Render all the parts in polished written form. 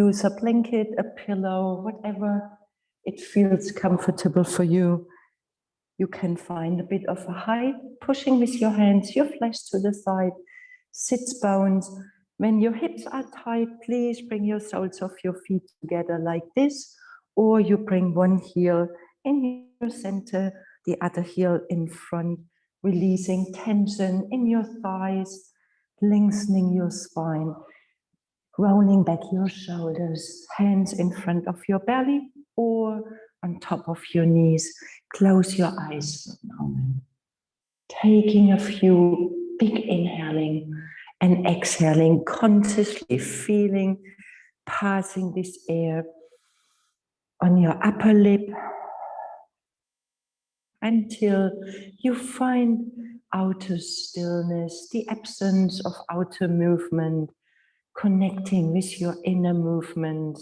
Use a blanket, a pillow, whatever it feels comfortable for you. You can find a bit of a height, pushing with your hands, your flesh to the side, sits bones. When your hips are tight, please bring your soles of your feet together like this, or you bring one heel in your center, the other heel in front, releasing tension in your thighs, lengthening your spine, rolling back your shoulders, hands in front of your belly or on top of your knees. Close your eyes for a moment. Taking a few big inhaling and exhaling, consciously feeling, passing this air on your upper lip until you find outer stillness, the absence of outer movement, connecting with your inner movement,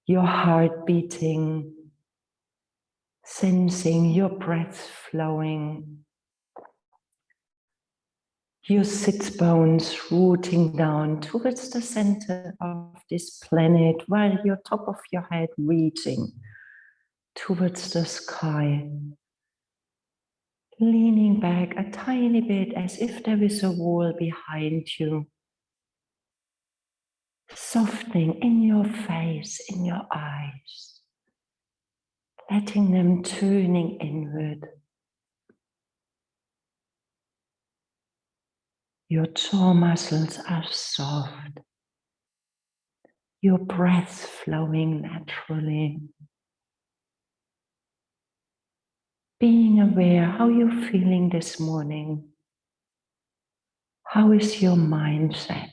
your heart beating, sensing your breath flowing, your sits bones rooting down towards the center of this planet, while your top of your head reaching towards the sky, leaning back a tiny bit as if there is a wall behind you, softening in your face, in your eyes, letting them turning inward. Your jaw muscles are soft, your breath flowing naturally. Being aware how you're feeling this morning. How is your mindset?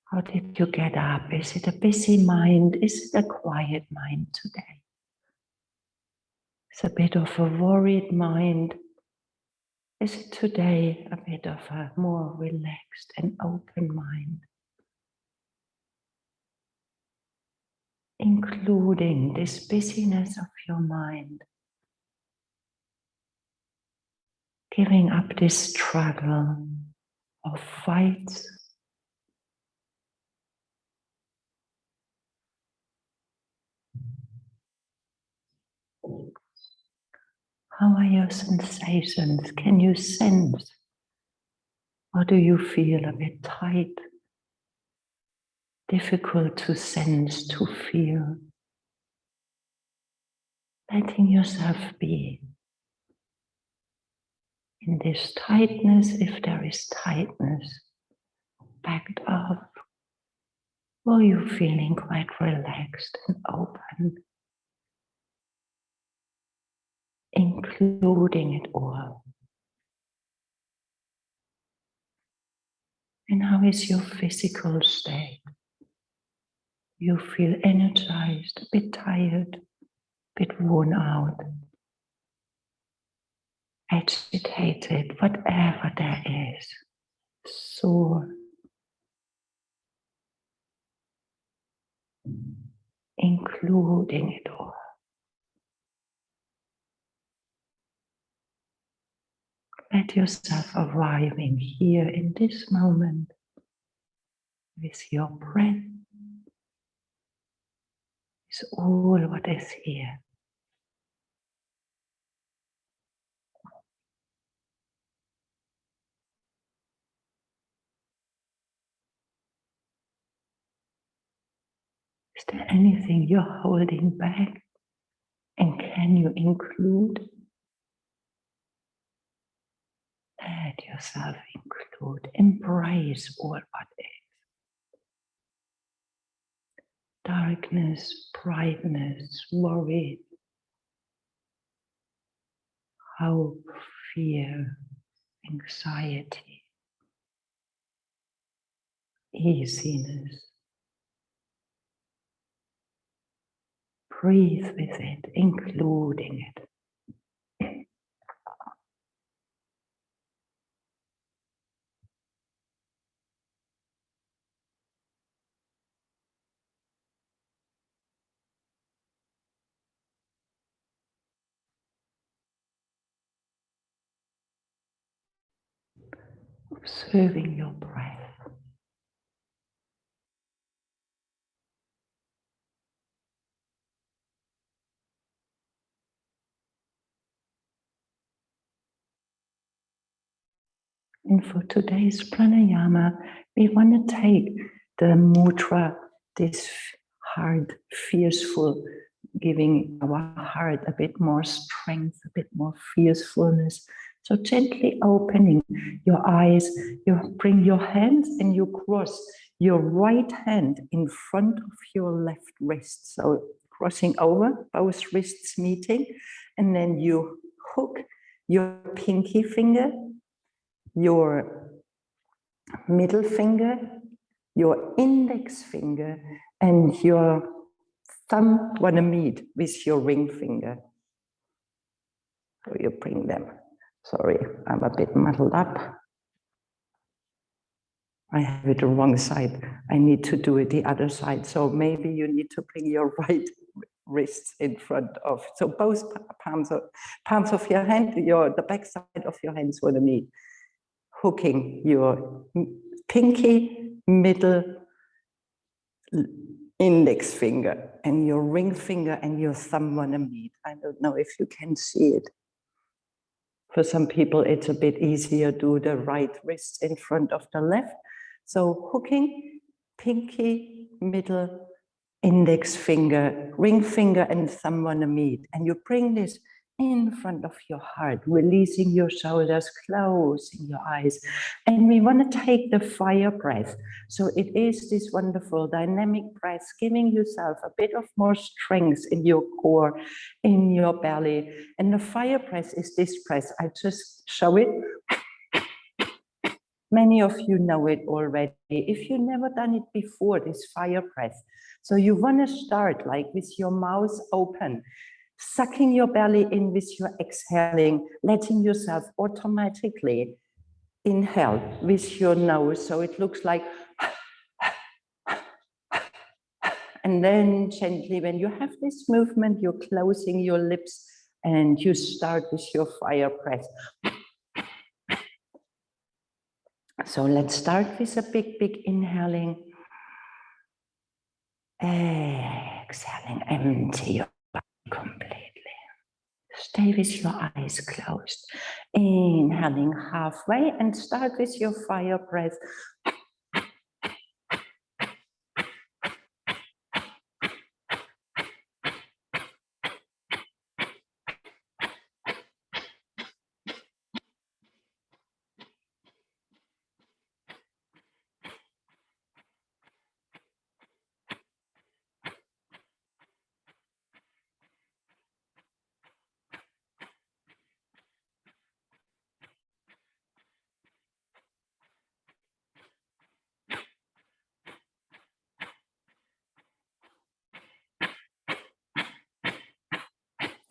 How did you get up? Is it a busy mind? Is it a quiet mind today? It's a bit of a worried mind. Is it today a bit of a more relaxed and open mind? Including this busyness of your mind, giving up this struggle of fights, how are your sensations? Can you sense? Or do you feel a bit tight? Difficult to sense, to feel? Letting yourself be in this tightness, if there is tightness, backed up, or you feeling quite relaxed and open, including it all. And how is your physical state? You feel energized, a bit tired, a bit worn out, agitated, whatever there is, sore, including it all. Let yourself arriving here in this moment with your breath, with all what is here. Is there anything you're holding back? And can you include? Let yourself include, embrace all what is. Darkness, brightness, worry, hope, fear, anxiety, easiness. Breathe with it, including it. Observing your breath. And for today's pranayama, we want to take the mudra, this hard, fierceful, giving our heart a bit more strength, a bit more fiercefulness. So gently opening your eyes, you bring your hands and you cross your right hand in front of your left wrist. So crossing over, both wrists meeting, and then you hook your pinky finger, your middle finger, your index finger, and your thumb want to meet with your ring finger. So you bring them. Sorry, I'm a bit muddled up. I have it the wrong side. I need to do it the other side. So maybe you need to bring your right wrists in front of. So both palms of your hand, the back side of your hands want to meet. Hooking your pinky, middle, index finger, and your ring finger and your thumb want to meet. I don't know if you can see it. For some people, it's a bit easier to do the right wrist in front of the left. So hooking, pinky, middle, index finger, ring finger, and thumb want to meet. And you bring this in front of your heart, releasing your shoulders, closing your eyes. And we want to take the fire breath. So it is this wonderful dynamic breath, giving yourself a bit of more strength in your core, in your belly. And the fire breath is this breath. I just show it. Many of you know it already. If you've never done it before, this fire breath. So you want to start like with your mouth open, sucking your belly in with your exhaling, letting yourself automatically inhale with your nose. So it looks like, and then gently, when you have this movement, you're closing your lips and you start with your fire breath. So let's start with a big, big inhaling. Exhaling, empty your body completely. Stay with your eyes closed. Inhaling halfway and start with your fire breath.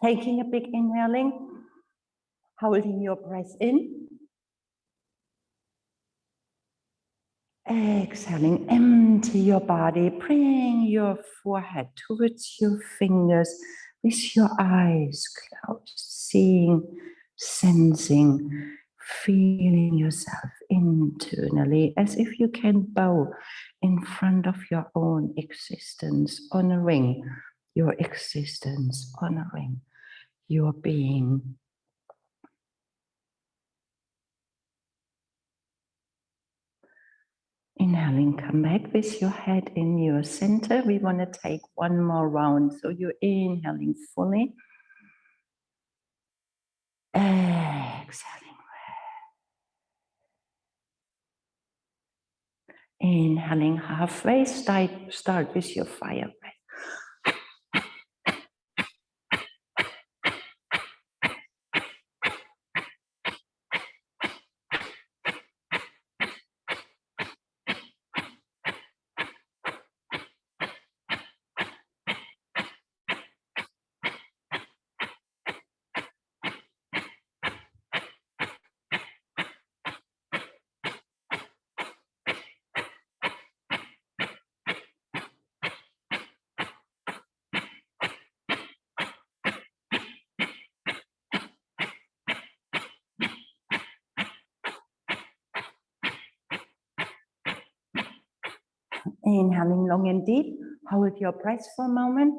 Taking a big inhaling, holding your breath in. Exhaling, empty your body, bring your forehead towards your fingers with your eyes closed, seeing, sensing, feeling yourself internally as if you can bow in front of your own existence, honoring your existence, honoring your being. Inhaling, come back with your head in your center. We want to take one more round. So you're inhaling fully. Exhaling. Inhaling halfway. Start with your fire breath. Inhaling long and deep. Hold your breath for a moment.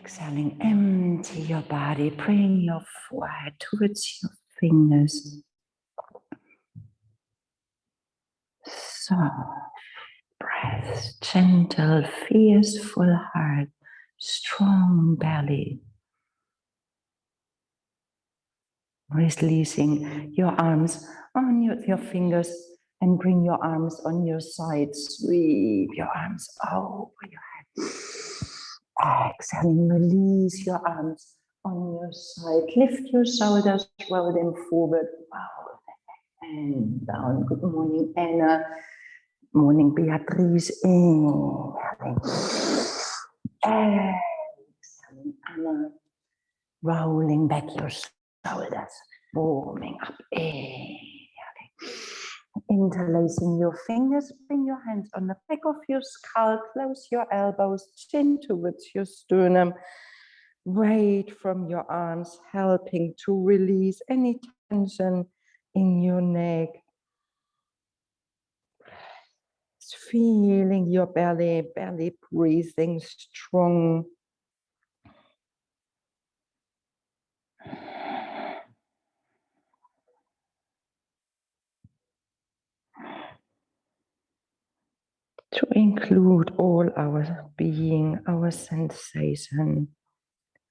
Exhaling, empty your body, bring your forehead towards your fingers. Soft breath, gentle, fierce, full heart, strong belly. Releasing your arms on your fingers and bring your arms on your sides. Sweep your arms over your head. Exhaling, release your arms on your side. Lift your shoulders, roll them forward. Wow. And down. Good morning, Anna. Morning, Beatrice. Inhaling. Exhaling, Anna. Rolling back your shoulders, warming up, inhaling. Interlacing your fingers, bring your hands on the back of your skull, close your elbows, chin towards your sternum. Weight from your arms, helping to release any tension in your neck. Feeling your belly breathing strong. To include all our being, our sensation.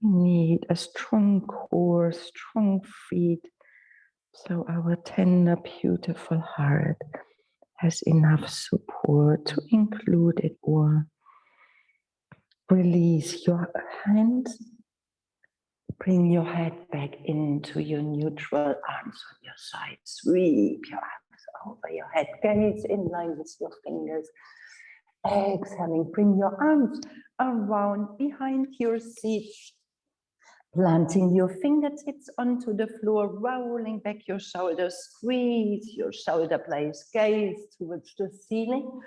We need a strong core, strong feet, so our tender, beautiful heart has enough support to include it all. Release your hands. Bring your head back into your neutral, arms on your side. Sweep your arms over your head. Gaze in line with your fingers. Exhaling, bring your arms around behind your seat. Planting your fingertips onto the floor, rolling back your shoulders, squeeze your shoulder blades, gaze towards the ceiling,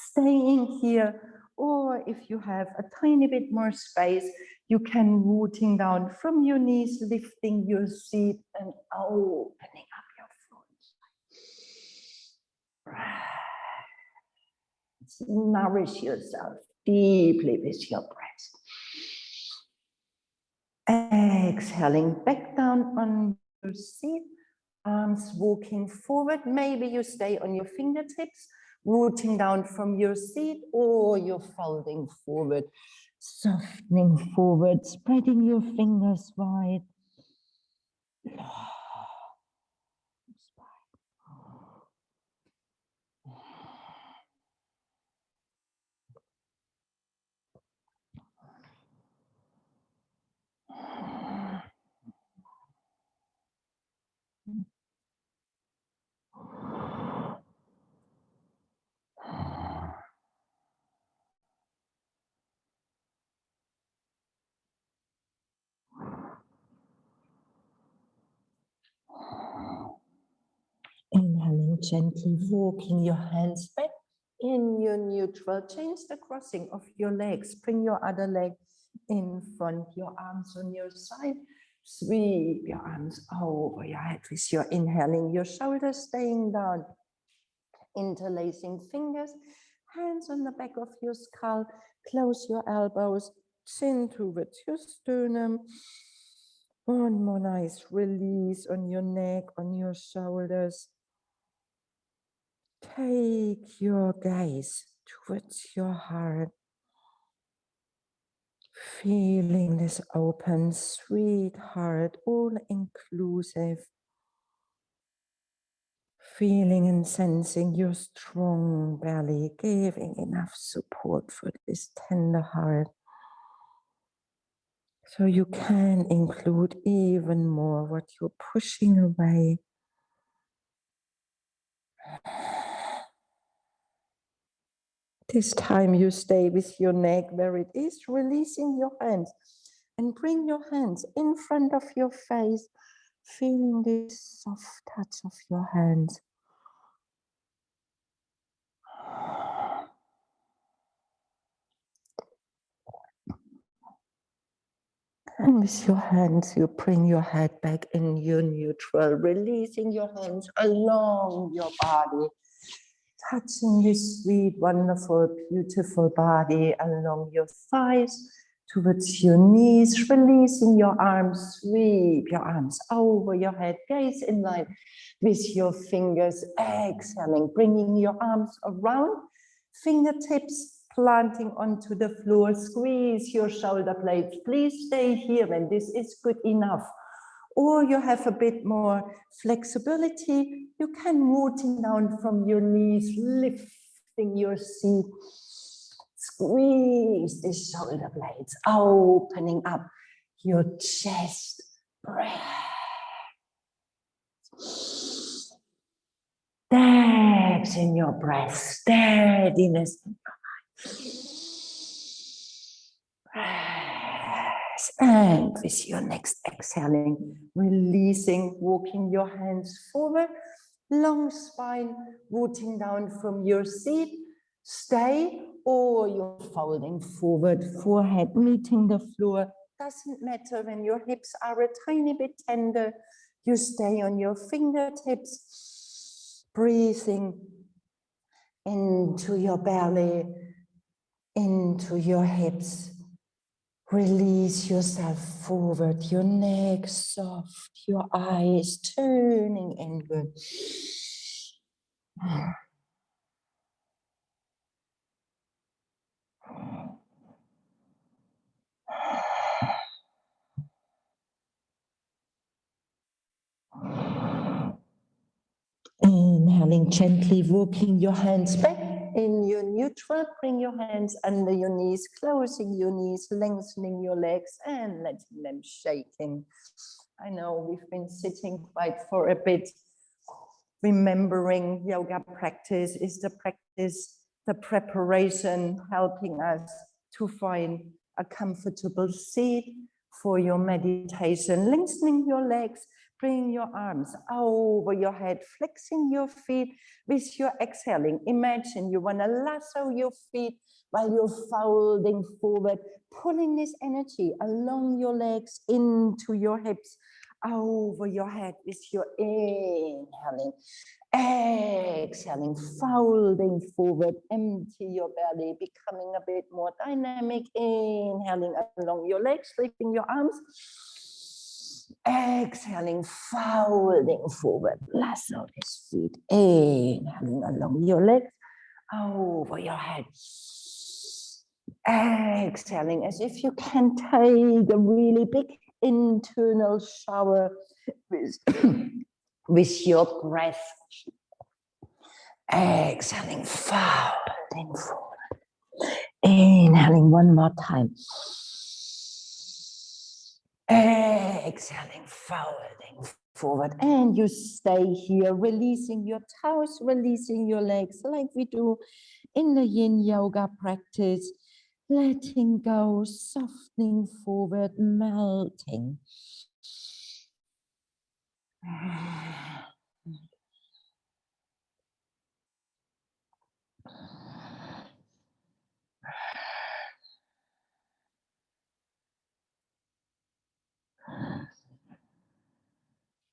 staying here. Or if you have a tiny bit more space, you can rooting down from your knees, lifting your seat and opening up your front. Nourish yourself deeply with your breath. Exhaling back down on your seat, arms walking forward. Maybe you stay on your fingertips, rooting down from your seat, or you're folding forward, softening forward, spreading your fingers wide. Inhaling gently, walking your hands back in your neutral. Change the crossing of your legs. Bring your other leg in front, your arms on your side. Sweep your arms over your head with your inhaling, your shoulders staying down. Interlacing fingers, hands on the back of your skull. Close your elbows, chin towards your sternum. One more nice release on your neck, on your shoulders. Take your gaze towards your heart, feeling this open, sweet heart, all inclusive. Feeling and sensing your strong belly, giving enough support for this tender heart. So you can include even more what you're pushing away. This time you stay with your neck where it is, releasing your hands and bring your hands in front of your face, feeling this soft touch of your hands. And with your hands, you bring your head back in your neutral, releasing your hands along your body, touching this sweet, wonderful, beautiful body along your thighs towards your knees, releasing your arms, sweep your arms over your head, gaze in line with your fingers, exhaling, bringing your arms around, fingertips planting onto the floor, squeeze your shoulder blades. Please stay here when this is good enough. Or you have a bit more flexibility, you can rooting down from your knees, lifting your seat. Squeeze the shoulder blades, opening up your chest. Breath. Depth in your breath, steadiness in your breath. And with your next exhaling, releasing, walking your hands forward, long spine, rooting down from your seat. Stay, or you're folding forward, forehead meeting the floor. Doesn't matter when your hips are a tiny bit tender. You stay on your fingertips, breathing into your belly, into your hips. Release yourself forward, your neck soft, your eyes turning inward. Inhaling gently, walking your hands back in your neutral. Bring your hands under your knees, closing your knees, lengthening your legs and letting them shaking. I know we've been sitting quite for a bit. Remembering yoga practice is the practice, the preparation, helping us to find a comfortable seat for your meditation. Lengthening your legs, bring your arms over your head, flexing your feet with your exhaling. Imagine you want to lasso your feet while you're folding forward, pulling this energy along your legs into your hips, over your head with your inhaling. Exhaling, folding forward, empty your belly, becoming a bit more dynamic. Inhaling along your legs, lifting your arms. Exhaling, folding forward, lasso these feet. Inhaling along your legs, over your head. Exhaling as if you can take a really big internal shower with, with your breath. Exhaling, folding forward. Inhaling one more time. Exhaling, folding forward. And you stay here, releasing your toes, releasing your legs like we do in the yin yoga practice. Letting go, softening forward, melting.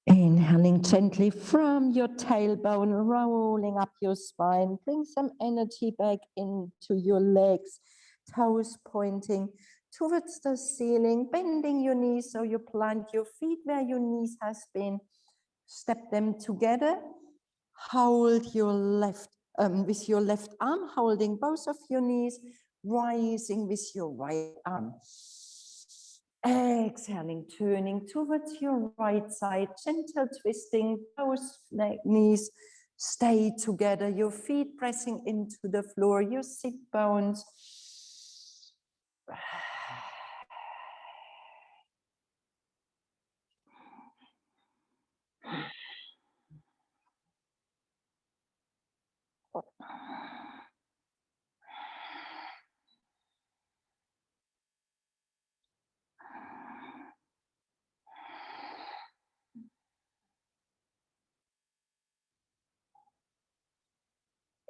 Inhaling gently from your tailbone, rolling up your spine. Bring some energy back into your legs, toes pointing towards the ceiling, bending your knees so you plant your feet where your knees has been. Step them together. Hold your left, with your left arm, holding both of your knees, rising with your right arm. Exhaling, turning towards your right side, gentle twisting, both knees stay together, your feet pressing into the floor, your sit bones.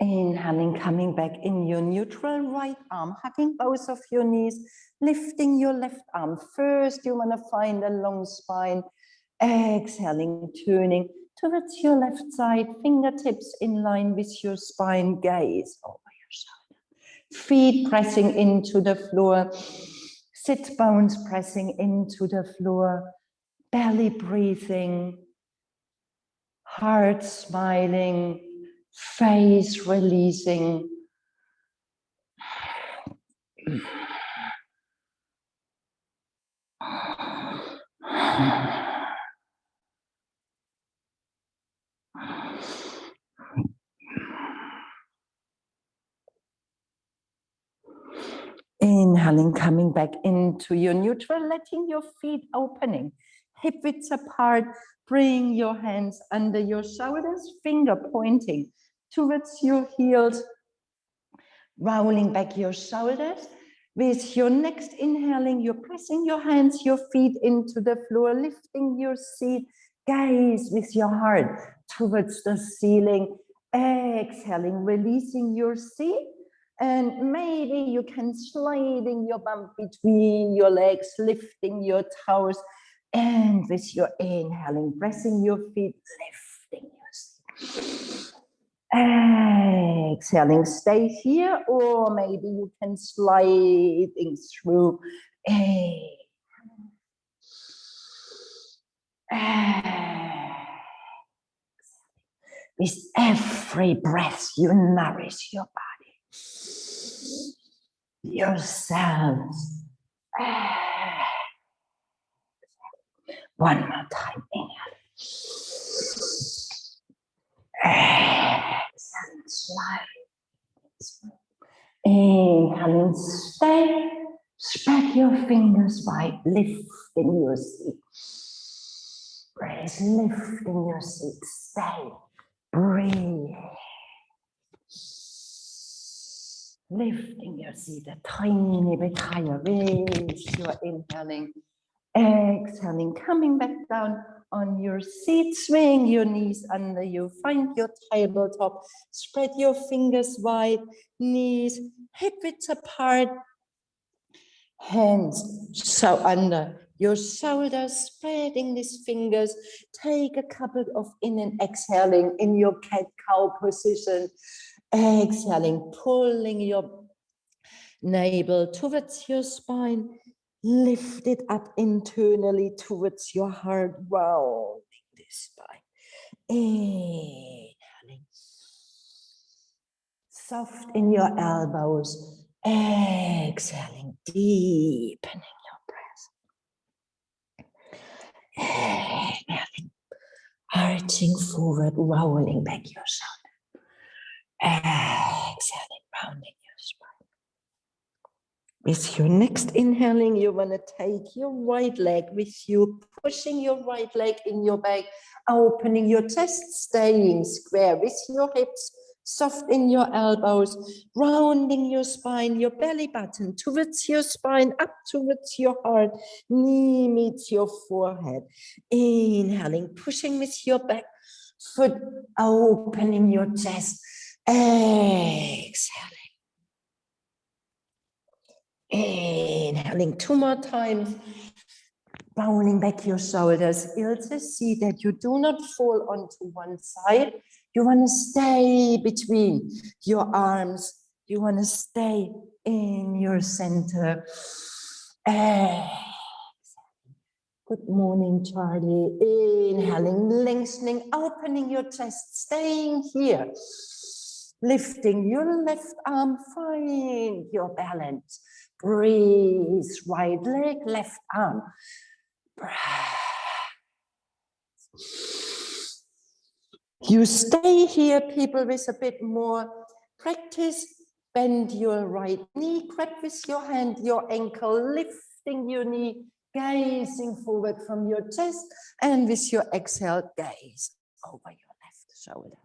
Inhaling, coming back in your neutral right arm, hugging both of your knees, lifting your left arm. First, you want to find a long spine. Exhaling, turning towards your left side, fingertips in line with your spine, gaze over your shoulder. Feet pressing into the floor. Sit bones pressing into the floor, belly breathing, heart smiling, face releasing. Inhaling, coming back into your neutral, letting your feet opening, hip widths apart. Bring your hands under your shoulders, finger pointing towards your heels, rolling back your shoulders. With your next inhaling, you're pressing your hands, your feet into the floor, lifting your seat, gaze with your heart towards the ceiling. Exhaling, releasing your seat. And maybe you can sliding your bum between your legs, lifting your toes. And with your inhaling, pressing your feet, lifting your seat. Exhaling, stay here, or maybe you can sliding through. With every breath, you nourish your body, yourselves. One more time, inhale. Exhale, slide. Inhaling, stay. Spread your fingers wide, lifting your seat. Breathe, lifting your seat. Stay. Breathe. Lifting your seat a tiny bit higher with your inhaling. Exhaling, coming back down on your seat, swing your knees under you, find your tabletop, spread your fingers wide, knees, hip widths apart, hands so under your shoulders, spreading these fingers. Take a couple of in and exhaling in your cat-cow position. Exhaling, pulling your navel towards your spine. Lift it up internally towards your heart, rounding the spine. Inhaling. Soft in your elbows. Exhaling, deepening your breath. Inhaling, arching forward, rolling back your shoulder. Exhaling, rounding your spine. With your next inhaling, you want to take your right leg with you, pushing your right leg in your back, opening your chest, staying square with your hips, soft in your elbows, rounding your spine, your belly button towards your spine, up towards your heart, knee meets your forehead. Inhaling, pushing with your back foot, opening your chest, exhaling. Inhaling 2 more times, rounding back your shoulders. Ilse, see that you do not fall onto one side. You want to stay between your arms. You want to stay in your center. Good morning, Charlie. Inhaling, lengthening, opening your chest, staying here. Lifting your left arm, find your balance. Breathe, right leg, left arm. You stay here, people, with a bit more practice. Bend your right knee, grab with your hand your ankle, lifting your knee, gazing forward from your chest, and with your exhale, gaze over your left shoulder.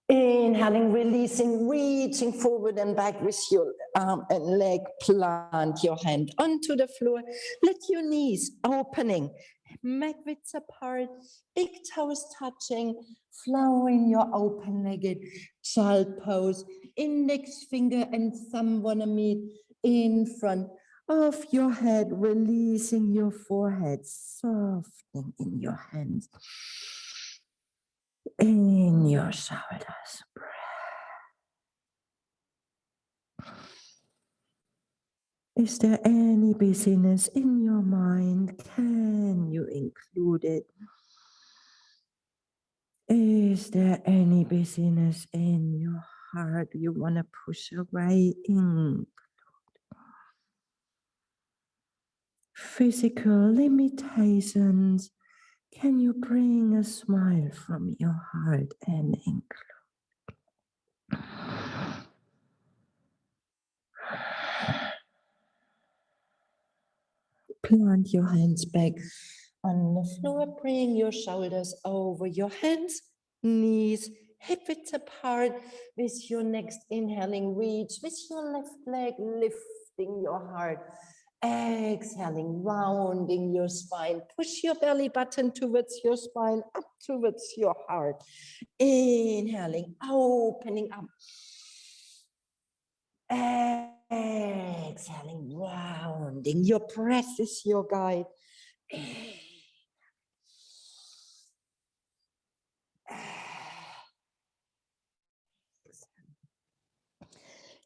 Inhaling, releasing, reaching forward and back with your arm and leg. Plant your hand onto the floor. Let your knees opening, mat widths apart, big toes touching, flowing your open-legged child pose. Index finger and thumb want to meet in front of your head, releasing your forehead, softening in your hands. In your shoulders, Is there any busyness in your mind? Can you include it? Is there any busyness in your heart you want to push away? Physical limitations. Can you bring a smile from your heart and include? Plant your hands back on the floor. Bring your shoulders over your hands, knees, hip width apart. With your next inhaling, reach with your left leg, lifting your heart. Exhaling, rounding your spine. Push your belly button towards your spine, up towards your heart. Inhaling, opening up. Exhaling, rounding. Your breath is your guide.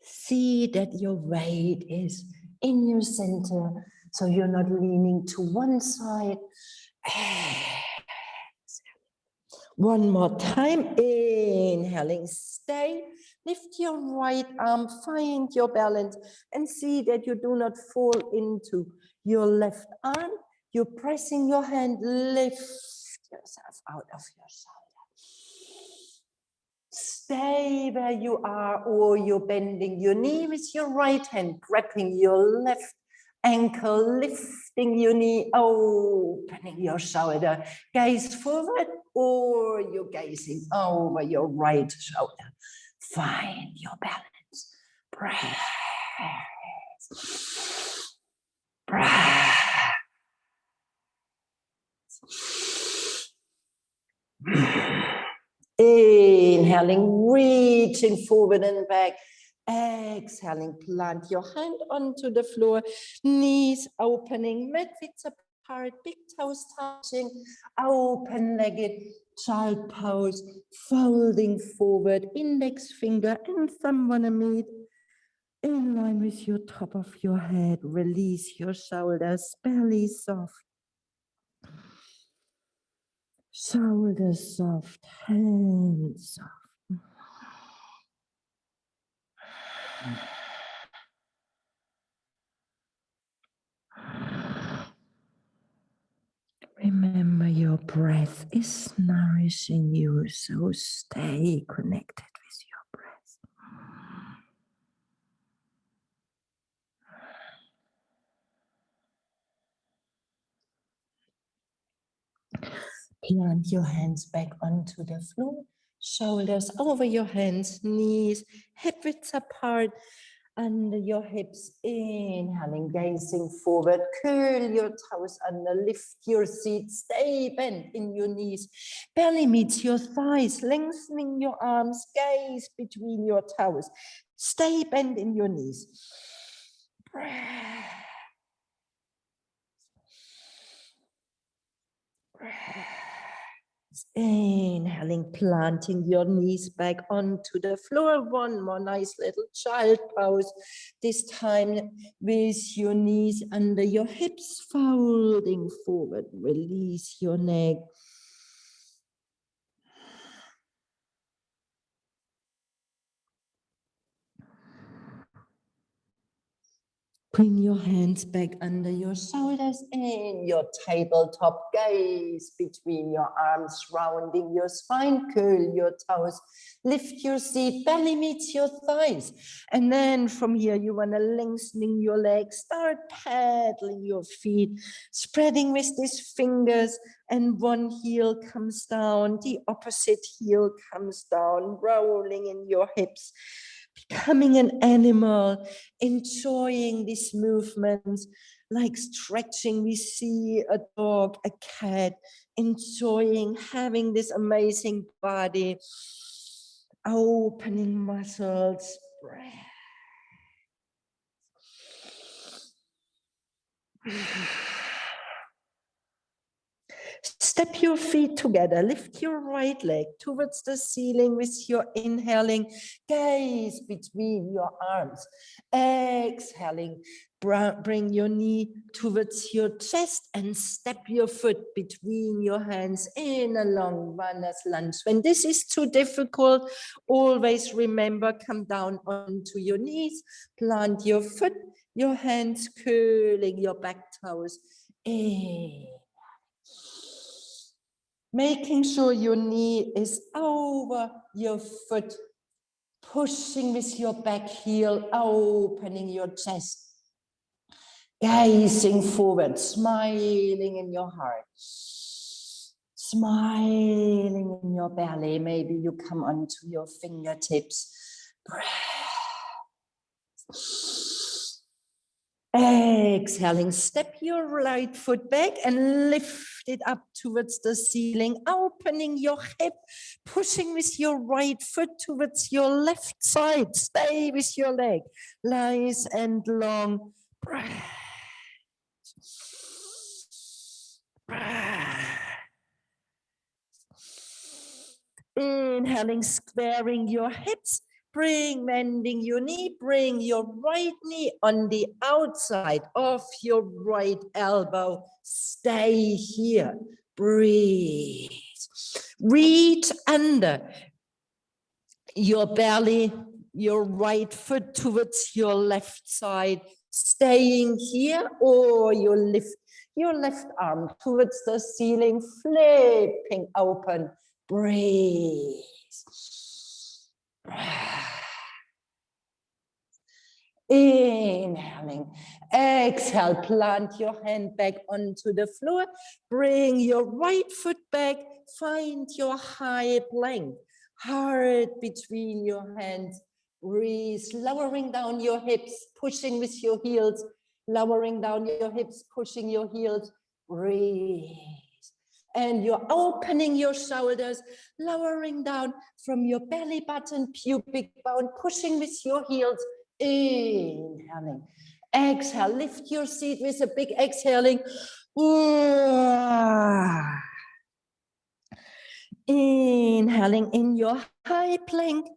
See that your weight is in your center, so you're not leaning to one side. One more time, inhaling, stay. Lift your right arm, find your balance, and see that you do not fall into your left arm. You're pressing your hand, lift yourself out of your shoulder. Stay where you are, or you're bending your knee with your right hand, grabbing your left ankle, lifting your knee, opening your shoulder, gaze forward, or you're gazing over your right shoulder. Find your balance. Breath. Breath. Inhaling, reaching forward and back. Exhaling, plant your hand onto the floor, knees opening, mat width apart, big toes touching, open-legged child pose, folding forward, index finger and thumb wanna meet in line with your top of your head. Release your shoulders, belly soft. Shoulders soft, hands soft. Remember, your breath is nourishing you, so stay connected with your breath. Plant your hands back onto the floor, shoulders over your hands, knees, hip width apart, under your hips. Inhaling, gazing forward, curl your toes under, lift your seat, stay bent in your knees, belly meets your thighs, lengthening your arms, gaze between your toes, stay bent in your knees. Breath. Breath. Inhaling, planting your knees back onto the floor. One more nice little child pose. This time with your knees under your hips, folding forward. Release your neck. Bring your hands back under your shoulders in your tabletop, gaze between your arms, rounding your spine, curl your toes, lift your seat, belly meets your thighs. And then from here, you want to lengthening your legs, start paddling your feet, spreading with these fingers, and one heel comes down, the opposite heel comes down, rolling in your hips. Becoming an animal, enjoying these movements, like stretching. We see a dog, a cat, enjoying having this amazing body, opening muscles. Step your feet together. Lift your right leg towards the ceiling with your inhaling. Gaze between your arms. Exhaling. Bring your knee towards your chest and step your foot between your hands in a long runner's lunge. When this is too difficult, always remember, come down onto your knees, plant your foot, your hands curling your back toes. Making sure your knee is over your foot, pushing with your back heel, opening your chest. Gazing forward, smiling in your heart, smiling in your belly. Maybe you come onto your fingertips. Exhaling, step your right foot back and lift it up towards the ceiling, opening your hip, pushing with your right foot towards your left side. Stay with your leg, nice and long. Inhaling, squaring your hips, bending your knee, bring your right knee on the outside of your right elbow. Stay here, breathe. Reach under your belly, your right foot towards your left side, staying here, or you lift your left arm towards the ceiling, flipping open. Breathe. Inhaling, exhale, plant your hand back onto the floor, bring your right foot back, find your high plank, heart between your hands, breathe, lowering down your hips, pushing with your heels, lowering down your hips, pushing your heels, breathe. And you're opening your shoulders, lowering down from your belly button, pubic bone, pushing with your heels, inhaling. Exhale, lift your seat with a big exhaling. Inhaling in your high plank,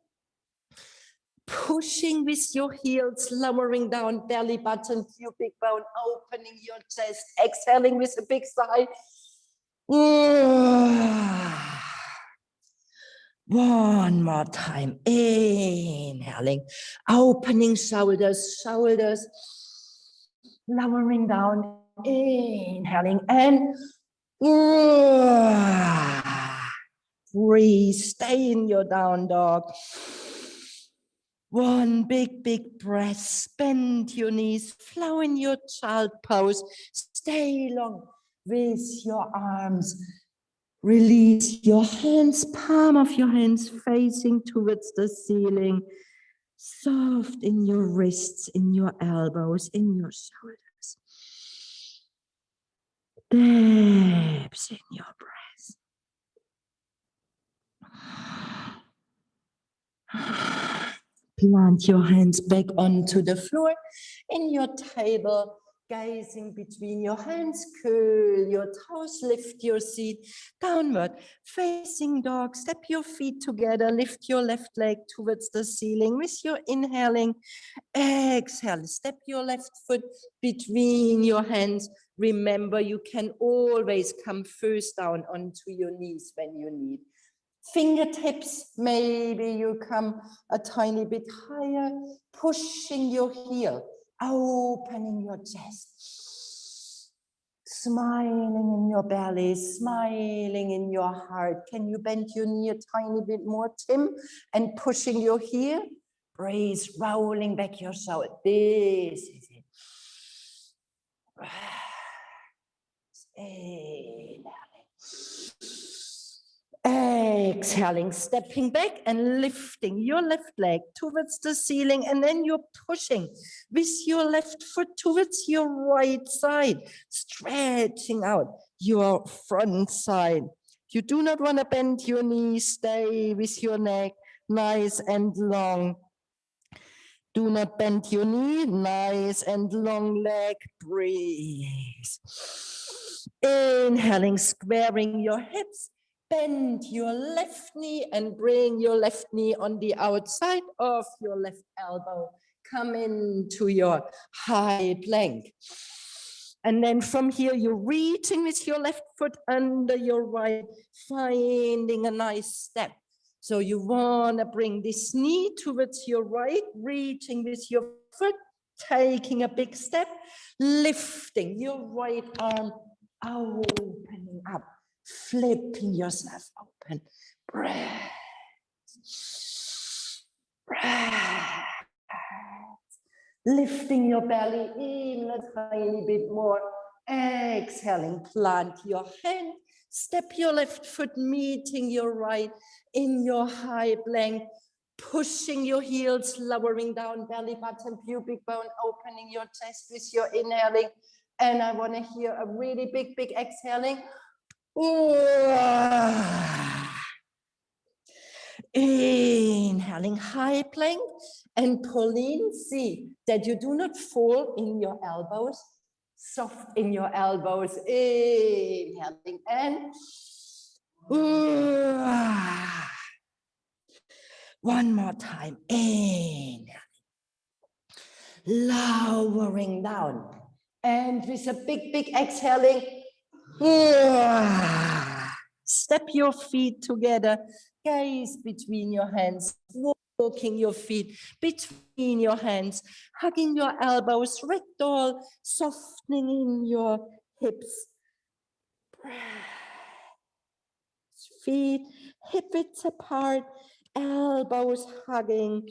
pushing with your heels, lowering down belly button, pubic bone, opening your chest, exhaling with a big sigh. One more time, inhaling, opening shoulders, lowering down, inhaling, and breathe, stay in your down dog. One big breath, bend your knees, flow in your child pose, stay long with your arms. Release your hands, palm of your hands facing towards the ceiling. Soft in your wrists, in your elbows, in your shoulders. Depths in your breath. Plant your hands back onto the floor in your table. Gazing between your hands, curl your toes, lift your seat, downward facing dog, step your feet together, lift your left leg towards the ceiling with your inhaling, exhale, step your left foot between your hands. Remember, you can always come first down onto your knees when you need. Fingertips, maybe you come a tiny bit higher, pushing your heel, opening your chest, smiling in your belly, smiling in your heart. Can you bend your knee a tiny bit more, Tim? And pushing your heel, breathe, rolling back your shoulder. This is it. Exhaling, stepping back and lifting your left leg towards the ceiling, and then you're pushing with your left foot towards your right side, stretching out your front side. You do not want to bend your knees, stay with your neck nice and long. Do not bend your knee. Nice and long leg. Breathe. Inhaling, squaring your hips. Bend your left knee and bring your left knee on the outside of your left elbow. Come into your high plank. And then from here, you're reaching with your left foot under your right, finding a nice step. So you want to bring this knee towards your right, reaching with your foot, taking a big step, lifting your right arm, opening up, flipping yourself open. Breath. Breath. Lifting your belly even a tiny bit more. Exhaling, plant your hand. Step your left foot, meeting your right in your high plank. Pushing your heels, lowering down, belly button, pubic bone, opening your chest with your inhaling. And I want to hear a really big, big exhaling. Inhaling, high plank, and pull in. See that you do not fall in your elbows, soft in your elbows. Inhaling, and one more time. Inhaling, lowering down, and with a big, big exhaling. Step your feet together, gaze between your hands, walking your feet between your hands, hugging your elbows, ragdoll, softening in your hips. Feet, hip width apart, elbows hugging.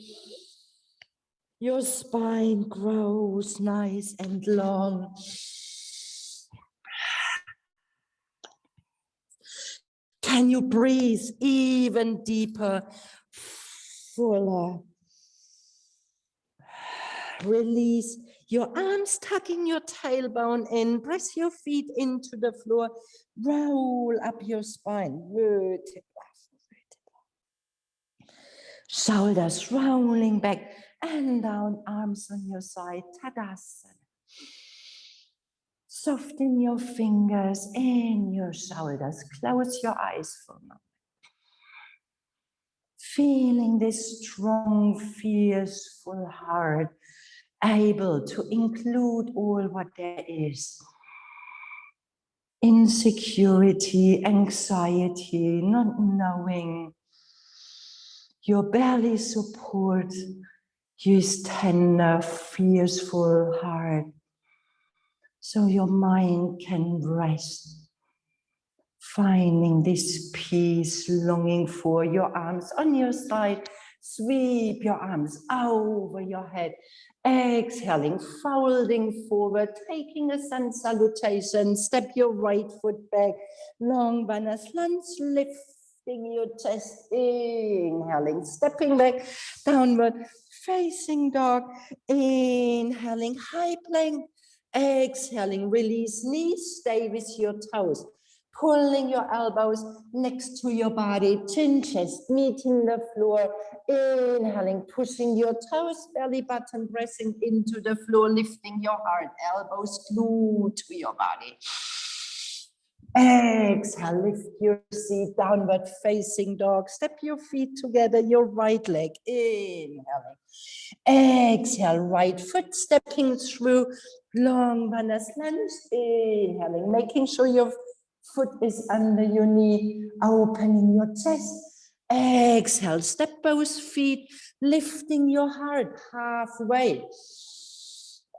Your spine grows nice and long. Can you breathe even deeper, fuller? Release your arms, tucking your tailbone in. Press your feet into the floor. Roll up your spine. Vertebra. Shoulders rolling back and down. Arms on your side. Tadasana. Soften your fingers in your shoulders. Close your eyes for a moment. Feeling this strong, fierce, full heart, able to include all what there is. Insecurity, anxiety, not knowing. Your belly support, your tender, fierce, full heart. So your mind can rest, finding this peace, longing for your arms on your side. Sweep your arms over your head. Exhaling, folding forward, taking a sun salutation. Step your right foot back. Long Vinyasa lunge, lifting your chest. Inhaling, stepping back, downward, facing dog. Inhaling, high plank. Exhaling, release knees, stay with your toes. Pulling your elbows next to your body, chin, chest, meeting the floor. Inhaling, pushing your toes, belly button pressing into the floor, lifting your heart, elbows glued to your body. Exhale, lift your seat, downward facing dog. Step your feet together, your right leg. Inhaling. Exhale, right foot stepping through. Long Vinyasa lunge. Inhaling, making sure your foot is under your knee, opening your chest. Exhale, step both feet, lifting your heart halfway.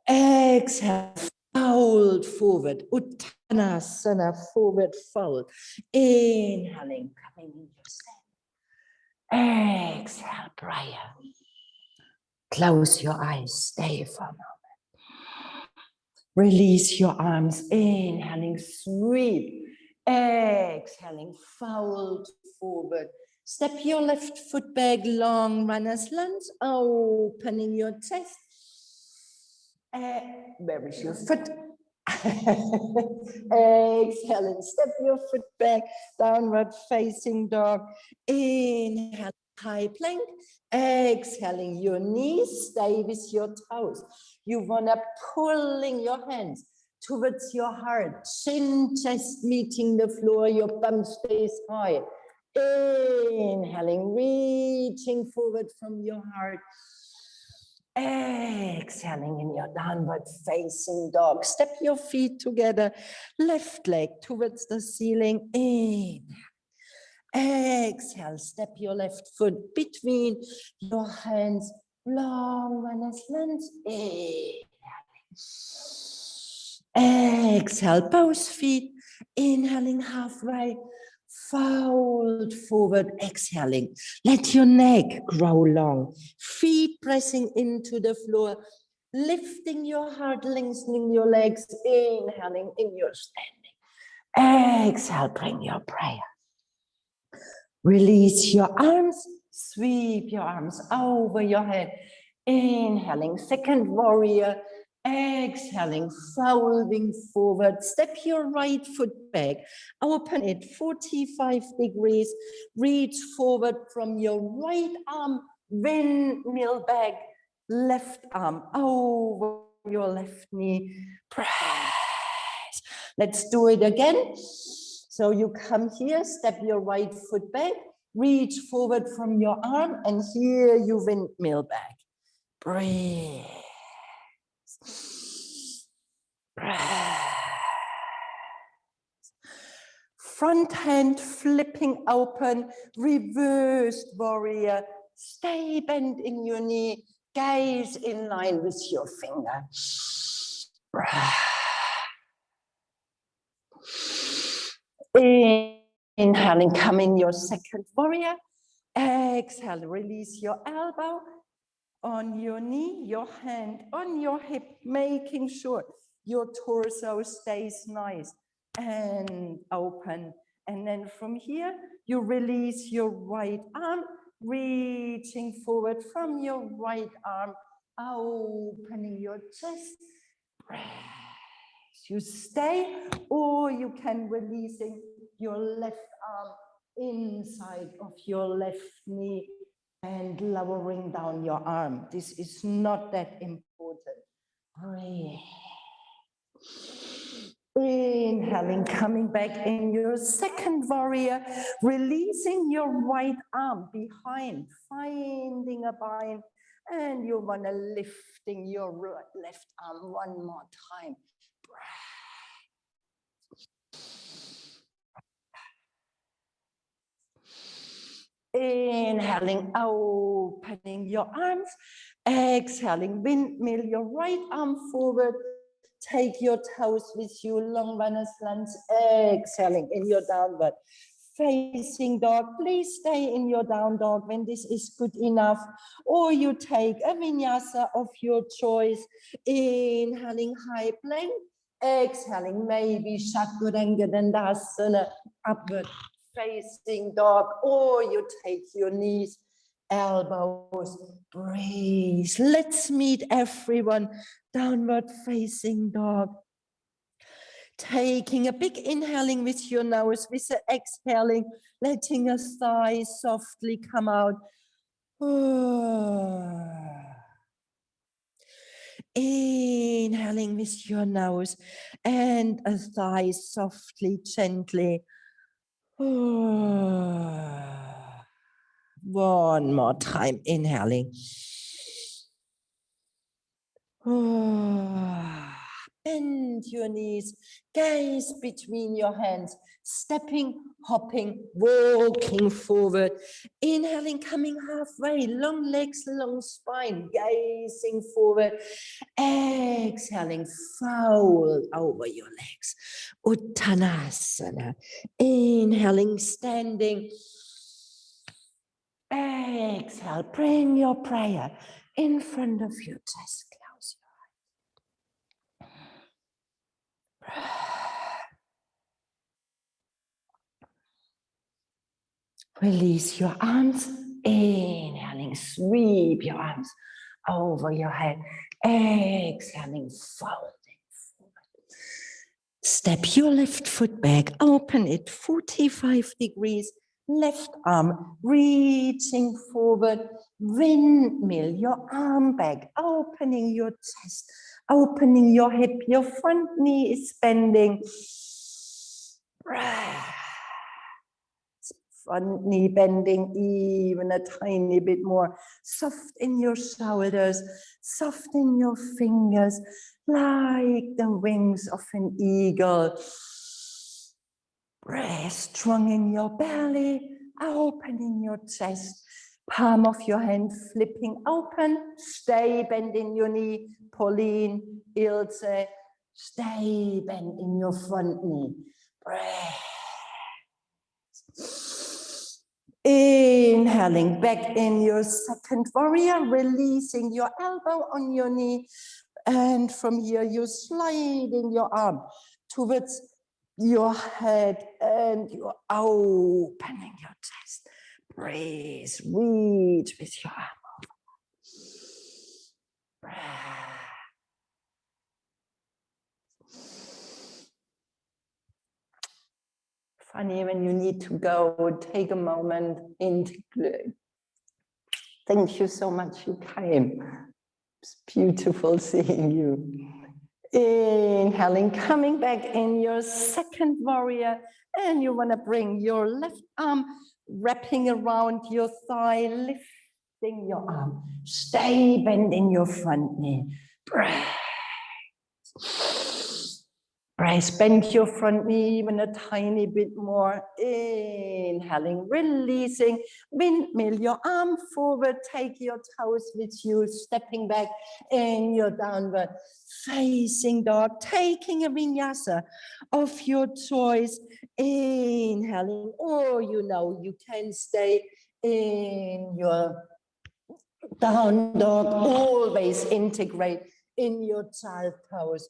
Exhale, fold forward. Uttanasana, forward fold. Inhaling, coming in your stand. Exhale, prayer. Close your eyes, stay for a moment. Release your arms, inhaling, sweep. Exhaling, fold forward. Step your left foot back, long Vinyasa lunge, opening your chest. Where is your foot? Exhaling, step your foot back, downward facing dog. Inhale, high plank. Exhaling, your knees stay with your toes. You wanna pulling your hands towards your heart, chin, chest meeting the floor, your bum stays high. Inhaling, reaching forward from your heart. Exhaling in your downward facing dog. Step your feet together, left leg towards the ceiling. Inhale. Exhale, step your left foot between your hands. Long Vinyasa. Exhale, both feet. Inhaling halfway. Fold forward, exhaling. Let your neck grow long. Feet pressing into the floor. Lifting your heart, lengthening your legs. Inhaling in your standing. Exhale, bring your prayer. Release your arms. Sweep your arms over your head. Inhaling, second warrior. Exhaling, folding forward. Step your right foot back. Open it 45 degrees. Reach forward from your right arm. Windmill back. Left arm over your left knee. Press. Let's do it again. So you come here, step your right foot back. Reach forward from your arm. And here you windmill back. Breathe. Front hand flipping open, reversed warrior. Stay bent in your knee, gaze in line with your finger. Inhaling, come in your second warrior. Exhale, release your elbow on your knee, your hand on your hip, making sure your torso stays nice and open. And then from here, you release your right arm, reaching forward from your right arm, opening your chest. You stay, or you can releasing your left arm inside of your left knee and lowering down your arm. This is not that important. Breathe. Inhaling, coming back in your second warrior, releasing your right arm behind, finding a bind, and you want to lifting your left arm one more time. Inhaling, opening your arms. Exhaling, windmill your right arm forward. Take your toes with you, long Vinyasa. Exhaling in your downward facing dog. Please stay in your down dog when this is good enough. Or you take a vinyasa of your choice. Inhaling, high plank. Exhaling, maybe Chaturanga, upward facing dog, or you take your knees, elbows, breathe. Let's meet everyone, downward facing dog. Taking a big inhaling with your nose, with the exhaling, letting your thighs softly come out. Inhaling with your nose and a thigh softly, gently. One more time, inhaling. Bend your knees, gaze between your hands, stepping, hopping, walking forward. Inhaling, coming halfway, long legs, long spine, gazing forward. Exhaling, fold over your legs. Uttanasana. Inhaling, standing. Exhale, bring your prayer in front of your chest. Close your eyes. Release your arms. Inhaling, sweep your arms over your head. Exhaling, folding forward. Step your left foot back, open it 45 degrees. left arm reaching forward, windmill your arm back, opening your chest, opening your hip, your front knee is bending. Front knee bending even a tiny bit more. Soft in your shoulders, soft in your fingers, like the wings of an eagle. Breath strong in your belly, opening your chest. Palm of your hand flipping open. Stay bent in your knee. Pauline, Ilse, stay bent in your front knee. Breath. Inhaling back in your second warrior, releasing your elbow on your knee. And from here, you sliding your arm towards your head and you're opening your chest. Breathe, reach with your arm over. Breath. Funny when you need to go, take a moment, integrate. Thank you so much you came. It's beautiful seeing you. Inhaling, coming back in your second warrior, and you want to bring your left arm wrapping around your thigh, lifting your arm. Stay bent in your front knee. Breath. Breath, bend your front knee even a tiny bit more. Inhaling, releasing, windmill your arm forward, take your toes with you, stepping back in your downward facing dog, taking a vinyasa of your choice. Inhaling, or you can stay in your down dog, always integrate in your child pose.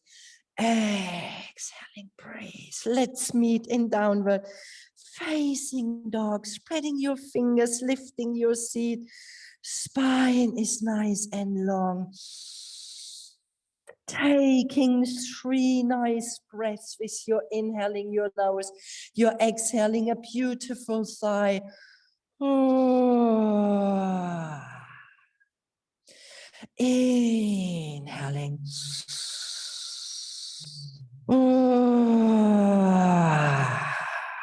Exhaling, breathe. Let's meet in downward facing dog, spreading your fingers, lifting your seat. Spine is nice and long. Taking 3 nice breaths with your inhaling your nose, you're exhaling a beautiful sigh. Inhaling.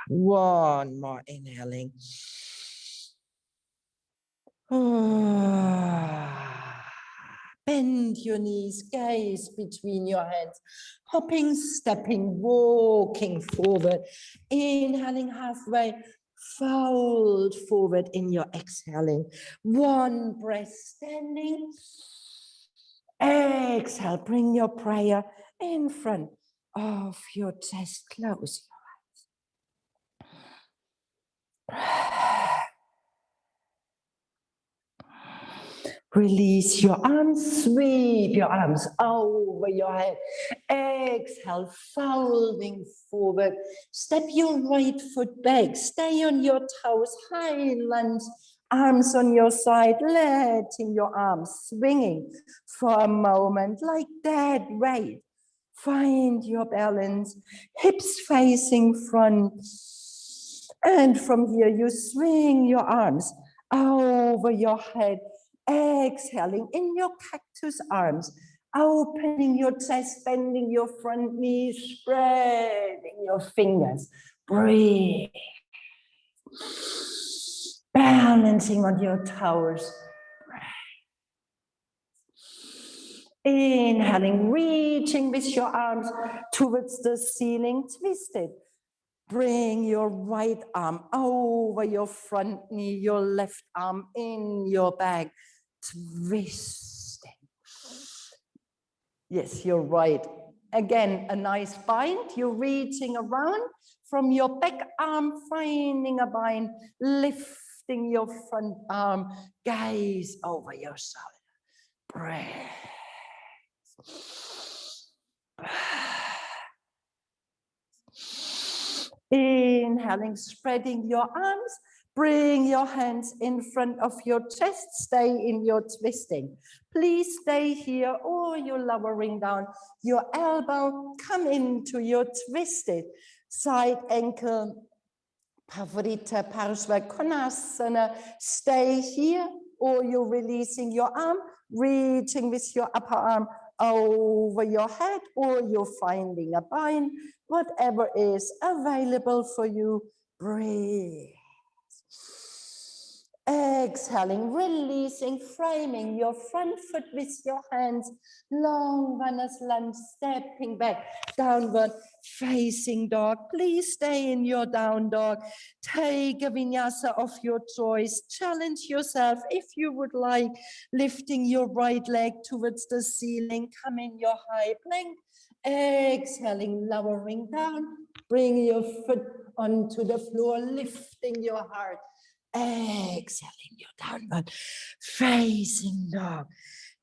One more inhaling. Bend your knees, gaze between your hands, hopping, stepping, walking forward. Inhaling halfway, fold forward in your exhaling. One breath standing. Exhale, bring your prayer in front of your chest. Close your eyes. Release your arms, sweep your arms over your head. Exhale, folding forward. Step your right foot back. Stay on your toes, high lunge. Arms on your side, letting your arms swinging for a moment like that. Right. Find your balance, hips facing front. And from here, you swing your arms over your head. Exhaling in your cactus arms, opening your chest, bending your front knees, spreading your fingers. Breathe. Balancing on your toes. Inhaling, reaching with your arms towards the ceiling, twisted. Bring your right arm over your front knee, your left arm in your back, twisting. Yes, you're right. Again, a nice bind. You're reaching around from your back arm, finding a bind, lifting your front arm, gaze over your shoulder. Breath. Inhaling, spreading your arms, bring your hands in front of your chest, stay in your twisting. Please stay here, or you're lowering down your elbow, come into your twisted side ankle, Pavrita Parshvakonasana. Stay here, or you're releasing your arm, reaching with your upper arm over your head, or you're finding a bind, whatever is available for you. Breathe. Exhaling, releasing, framing your front foot with your hands, long runners lunge, stepping back, downward facing dog. Please stay in your down dog. Take a vinyasa of your choice. Challenge yourself if you would like, lifting your right leg towards the ceiling. Come in your high plank. Exhaling, lowering down. Bring your foot onto the floor, lifting your heart. Exhaling your downward facing dog.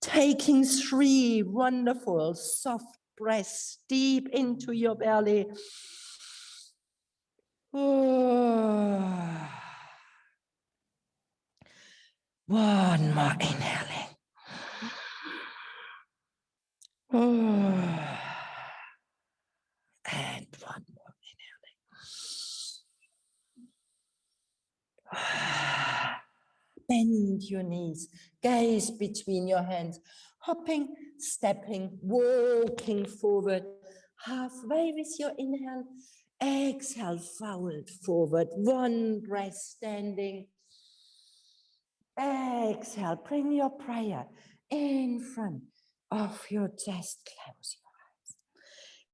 Taking 3 wonderful soft breaths deep into your belly. One more inhaling. And one more inhaling. Bend your knees, gaze between your hands, hopping, stepping, walking forward. Halfway with your inhale, exhale, fold forward. One breath standing. Exhale, bring your prayer in front of your chest. Close your eyes.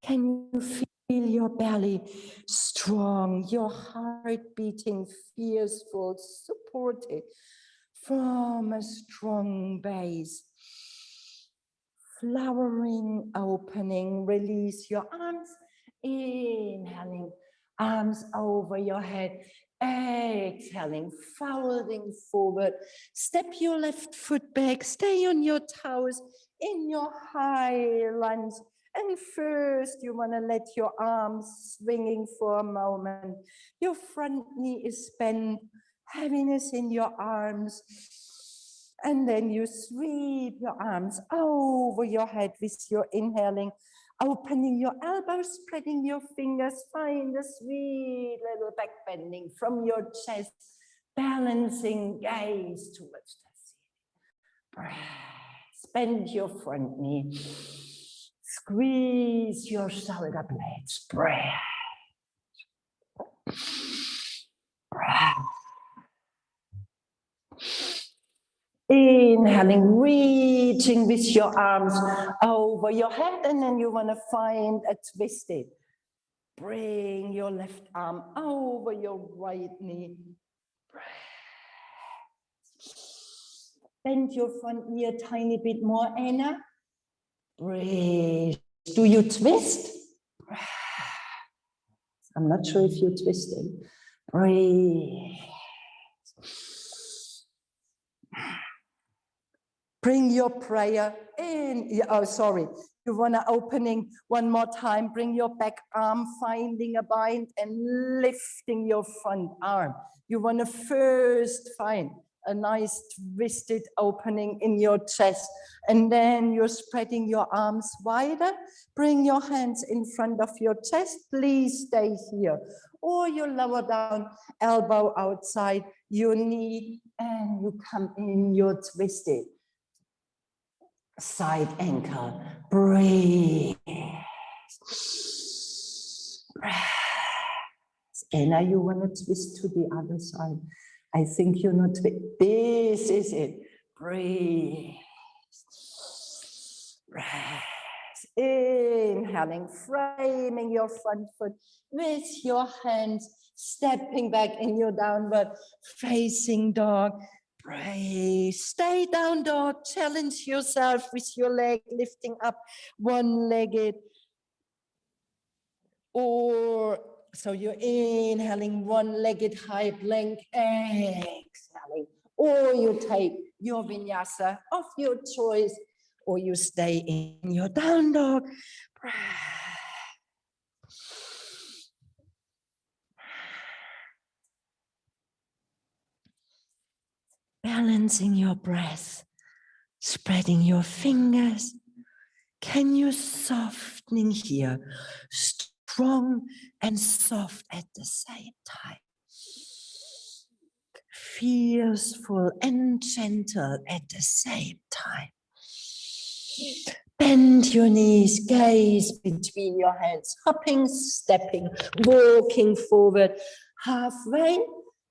Can you feel your belly strong, your heart beating, fierceful, supported from a strong base? Flowering, opening, release your arms, inhaling, arms over your head, exhaling, folding forward. Step your left foot back, stay on your toes in your high lunge. And first, you want to let your arms swinging for a moment. Your front knee is bent, heaviness in your arms. And then you sweep your arms over your head with your inhaling, opening your elbows, spreading your fingers, find a sweet little back bending from your chest, balancing gaze towards the ceiling. Breath, bend your front knee, squeeze your shoulder blades, breath. Breath. Inhaling, reaching with your arms over your head, and then you want to find a twisted. Bring your left arm over your right knee. Breath. Bend your front knee a tiny bit more, Anna. Breathe. Do you twist? Breath. I'm not sure if you're twisting. Breathe. Bring your prayer in. Oh, sorry. You want to opening one more time. Bring your back arm, finding a bind and lifting your front arm. You want to first find a nice twisted opening in your chest. And then you're spreading your arms wider. Bring your hands in front of your chest. Please stay here. Or you lower down, elbow outside your knee, and you come in your twisted. Side ankle, breathe. And now you want to twist to the other side. I think you're not, this is it. Breathe. Breath. Inhaling, framing your front foot with your hands, stepping back in your downward facing dog. Breathe. Stay down dog. Challenge yourself with your leg lifting up, one-legged. Or so you're inhaling, one-legged high plank, exhaling. Or you take your vinyasa of your choice, or you stay in your down dog. Breath. Balancing your breath, spreading your fingers. Can you softening here, strong and soft at the same time? Feels full and gentle at the same time. Bend your knees, gaze between your hands, hopping, stepping, walking forward, halfway.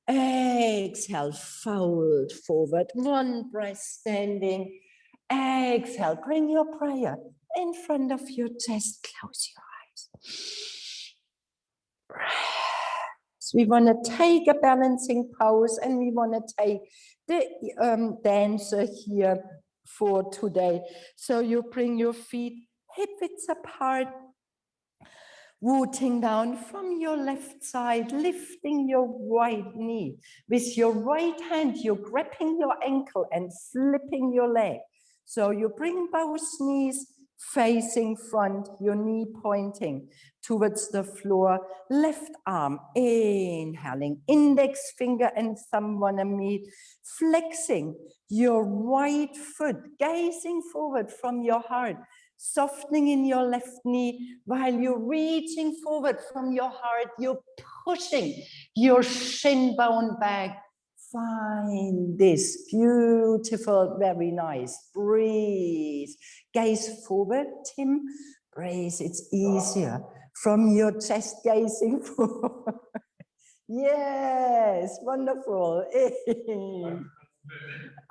Exhale, fold forward, one breath standing. Exhale, bring your prayer in front of your chest, close your eyes. We want to take a balancing pose and we want to take the dancer here for today. So you bring your feet hip width apart, rooting down from your left side, lifting your right knee. With your right hand, you're grabbing your ankle and flipping your leg. So you bring both knees facing front, your knee pointing towards the floor, left arm inhaling, index finger and thumb wanna meet, flexing your right foot, gazing forward from your heart, softening in your left knee while you're reaching forward from your heart, you're pushing your shin bone back. Find this beautiful, very nice. Breathe. Gaze forward, Tim. Breathe. It's easier from your chest gazing forward. Yes, wonderful.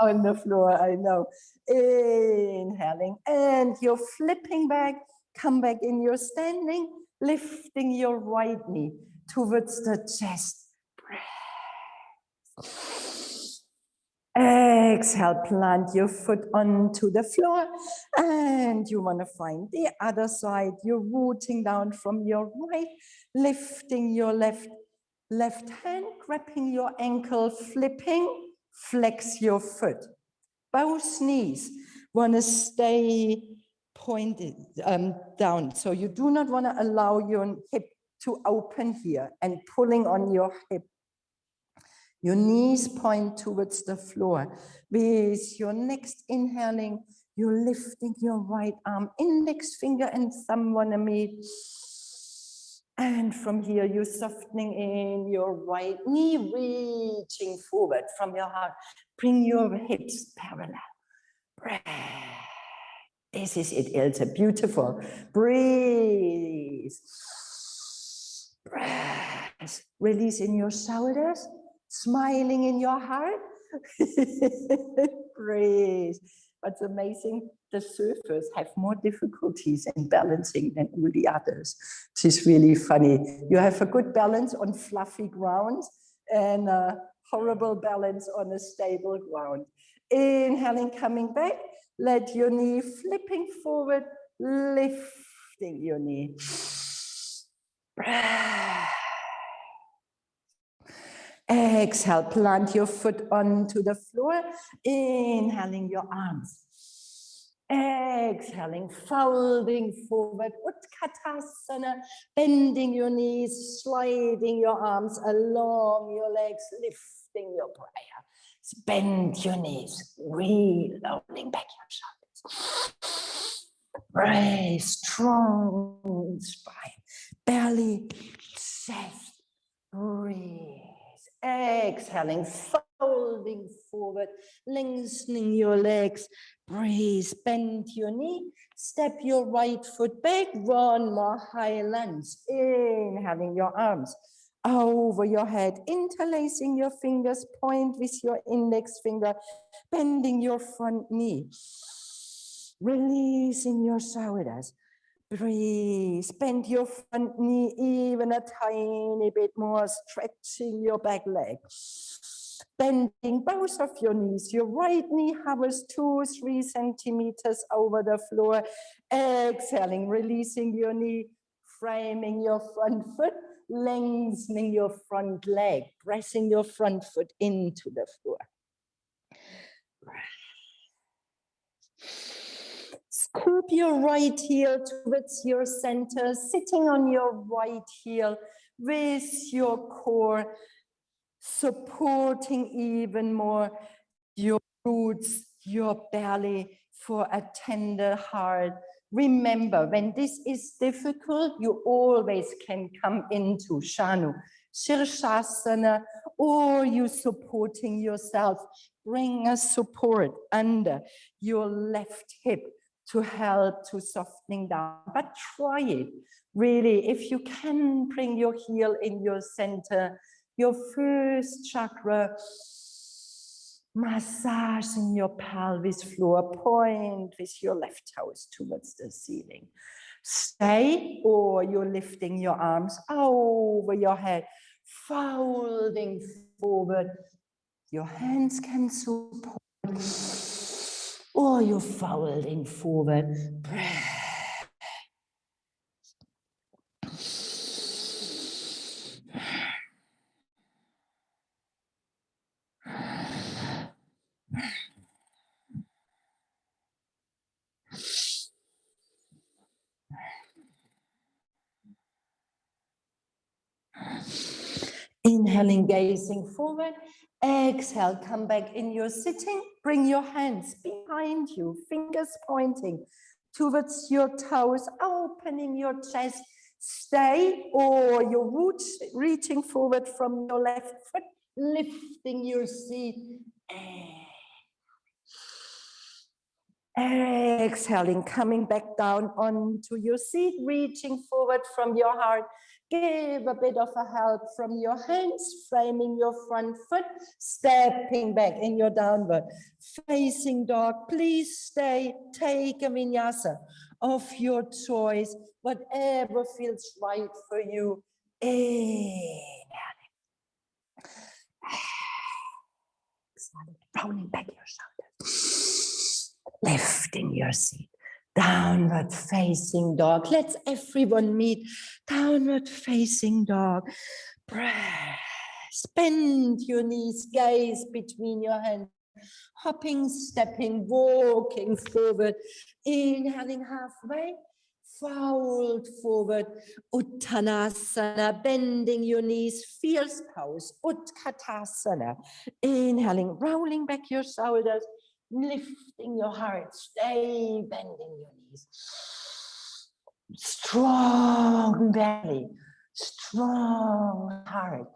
On the floor, I know. Inhaling, and you're flipping back. Come back in your standing, lifting your right knee towards the chest. Exhale, plant your foot onto the floor, and you want to find the other side. You're rooting down from your right, lifting your left hand, grabbing your ankle, flipping, flex your foot. Both knees want to stay pointed down. So you do not want to allow your hip to open here and pulling on your hip. Your knees point towards the floor. With your next inhaling, you're lifting your right arm, index finger and thumb wanna meet. And from here, you're softening in your right knee, reaching forward from your heart. Bring your hips parallel. Breath. This is it, Ilse. Beautiful. Breathe. Breath. Release in your shoulders. Smiling in your heart. Breathe. What's amazing, the surfers have more difficulties in balancing than all the others. It is really funny. You have a good balance on fluffy ground and a horrible balance on a stable ground. Inhaling, coming back. Let your knee flipping forward, lifting your knee. Breath. Exhale, plant your foot onto the floor, inhaling your arms. Exhaling, folding forward, Utkatasana, bending your knees, sliding your arms along your legs, lifting your prayer. Bend your knees, reloading back your shoulders. Breathe, strong spine, belly, chest, breathe. Exhaling, folding forward, lengthening your legs. Breathe, bend your knee, step your right foot back, one more high lunge. Inhaling your arms over your head, interlacing your fingers, point with your index finger, bending your front knee. Releasing your shoulders. Breathe, bend your front knee even a tiny bit more, stretching your back leg. Bending both of your knees. Your right knee hovers 2-3 centimeters over the floor. Exhaling, releasing your knee, framing your front foot, lengthening your front leg, pressing your front foot into the floor. Scoop your right heel towards your center, sitting on your right heel with your core, supporting even more your glutes, your belly for a tender heart. Remember, when this is difficult, you always can come into Shanu. Shirshasana, or you supporting yourself. Bring a support under your left hip to help to softening down, but try it. Really, if you can bring your heel in your center, your first chakra, massaging your pelvis floor, point with your left toes towards the ceiling. Stay, or you're lifting your arms over your head, folding forward. Your hands can support, or you're folding forward. Breath. Inhaling, gazing forward. Exhale, come back in your sitting. Bring your hands behind you, fingers pointing towards your toes, opening your chest. Stay, or your roots reaching forward from your left foot, lifting your seat. Exhaling, coming back down onto your seat, reaching forward from your heart. Give a bit of a help from your hands, framing your front foot, stepping back in your downward facing dog. Please stay, take a vinyasa of your choice, whatever feels right for you. Rounding back your shoulders, lifting your seat. Downward facing dog. Let's everyone meet. Downward facing dog. Breath. Bend your knees, gaze between your hands. Hopping, stepping, walking forward. Inhaling halfway. Fold forward. Uttanasana. Bending your knees. Fierce pose. Utkatasana. Inhaling, rolling back your shoulders. Lifting your heart, stay bending your knees. Strong belly, strong heart.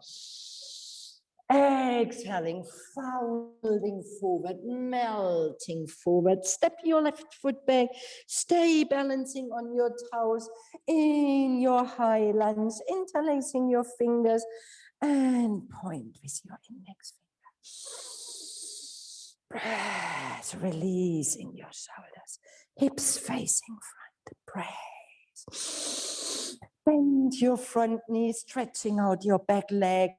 Exhaling, folding forward, melting forward. Step your left foot back. Stay balancing on your toes in your high lunge, interlacing your fingers and point with your index finger. Breath, releasing your shoulders, hips facing front, breath. Bend your front knee, stretching out your back leg.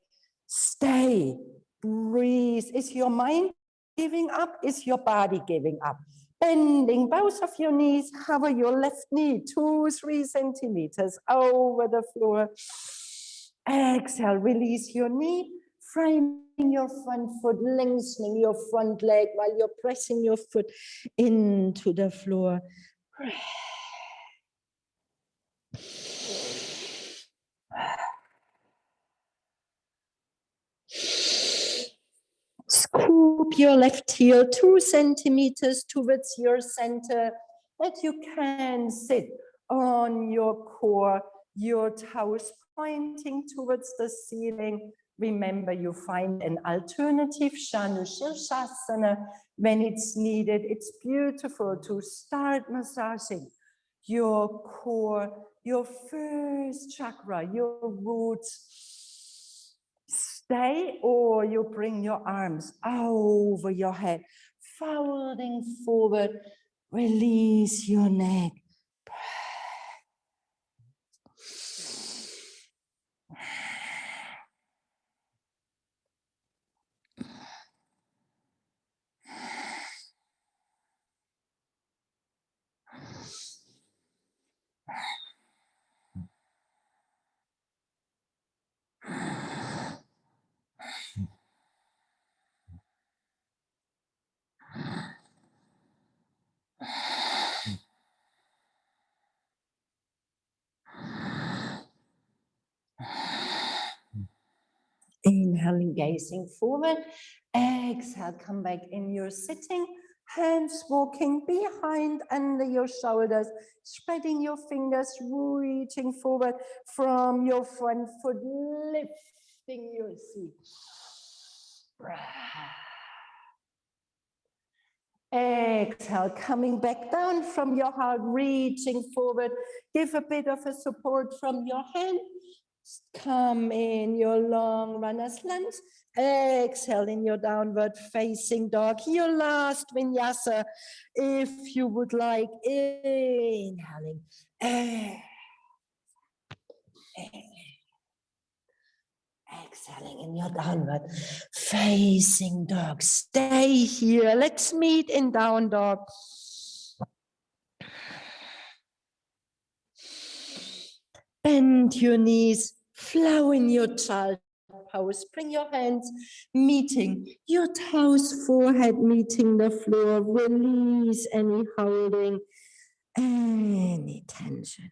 Stay, breathe. Is your mind giving up? Is your body giving up? Bending both of your knees, hover your left knee 2-3 centimeters over the floor. Exhale, release your knee. Framing your front foot, lengthening your front leg while you're pressing your foot into the floor. Scoop your left heel 2 centimeters towards your center, that you can sit on your core, your toes pointing towards the ceiling. Remember, you find an alternative Shanu Shirshasana when it's needed. It's beautiful to start massaging your core, your first chakra, your roots. Stay, or you bring your arms over your head, folding forward. Release your neck. Inhaling, gazing forward. Exhale, come back in your sitting. Hands walking behind under your shoulders, spreading your fingers, reaching forward from your front foot, lifting your seat. Exhale, coming back down from your heart, reaching forward. Give a bit of a support from your hand. Come in your long runner's lunge. Exhale in your downward facing dog. Your last vinyasa, if you would like. Inhaling. Exhaling in your downward facing dog. Stay here. Let's meet in down dog. Bend your knees, flow in your child pose. Bring your hands meeting your toes, forehead meeting the floor. Release any holding, any tension.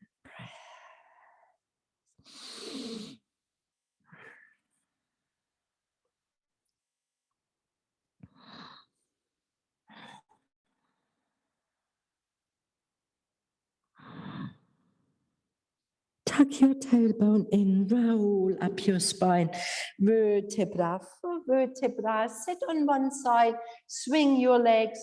Tuck your tailbone in, roll up your spine, vertebra for vertebra. Sit on one side, swing your legs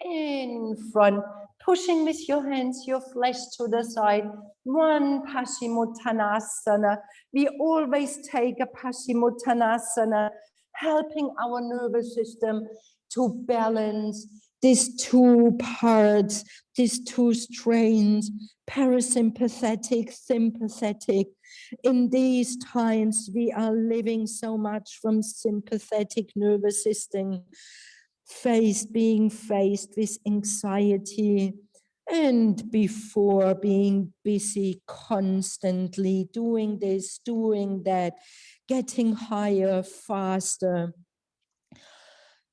in front, pushing with your hands your flesh to the side. One Apashimotanasana. We always take a Apashimotanasana, helping our nervous system to balance these two parts, these two strains, parasympathetic, sympathetic. In these times, we are living so much from sympathetic nervous system, being faced with anxiety, and before being busy constantly doing this, doing that, getting higher, faster,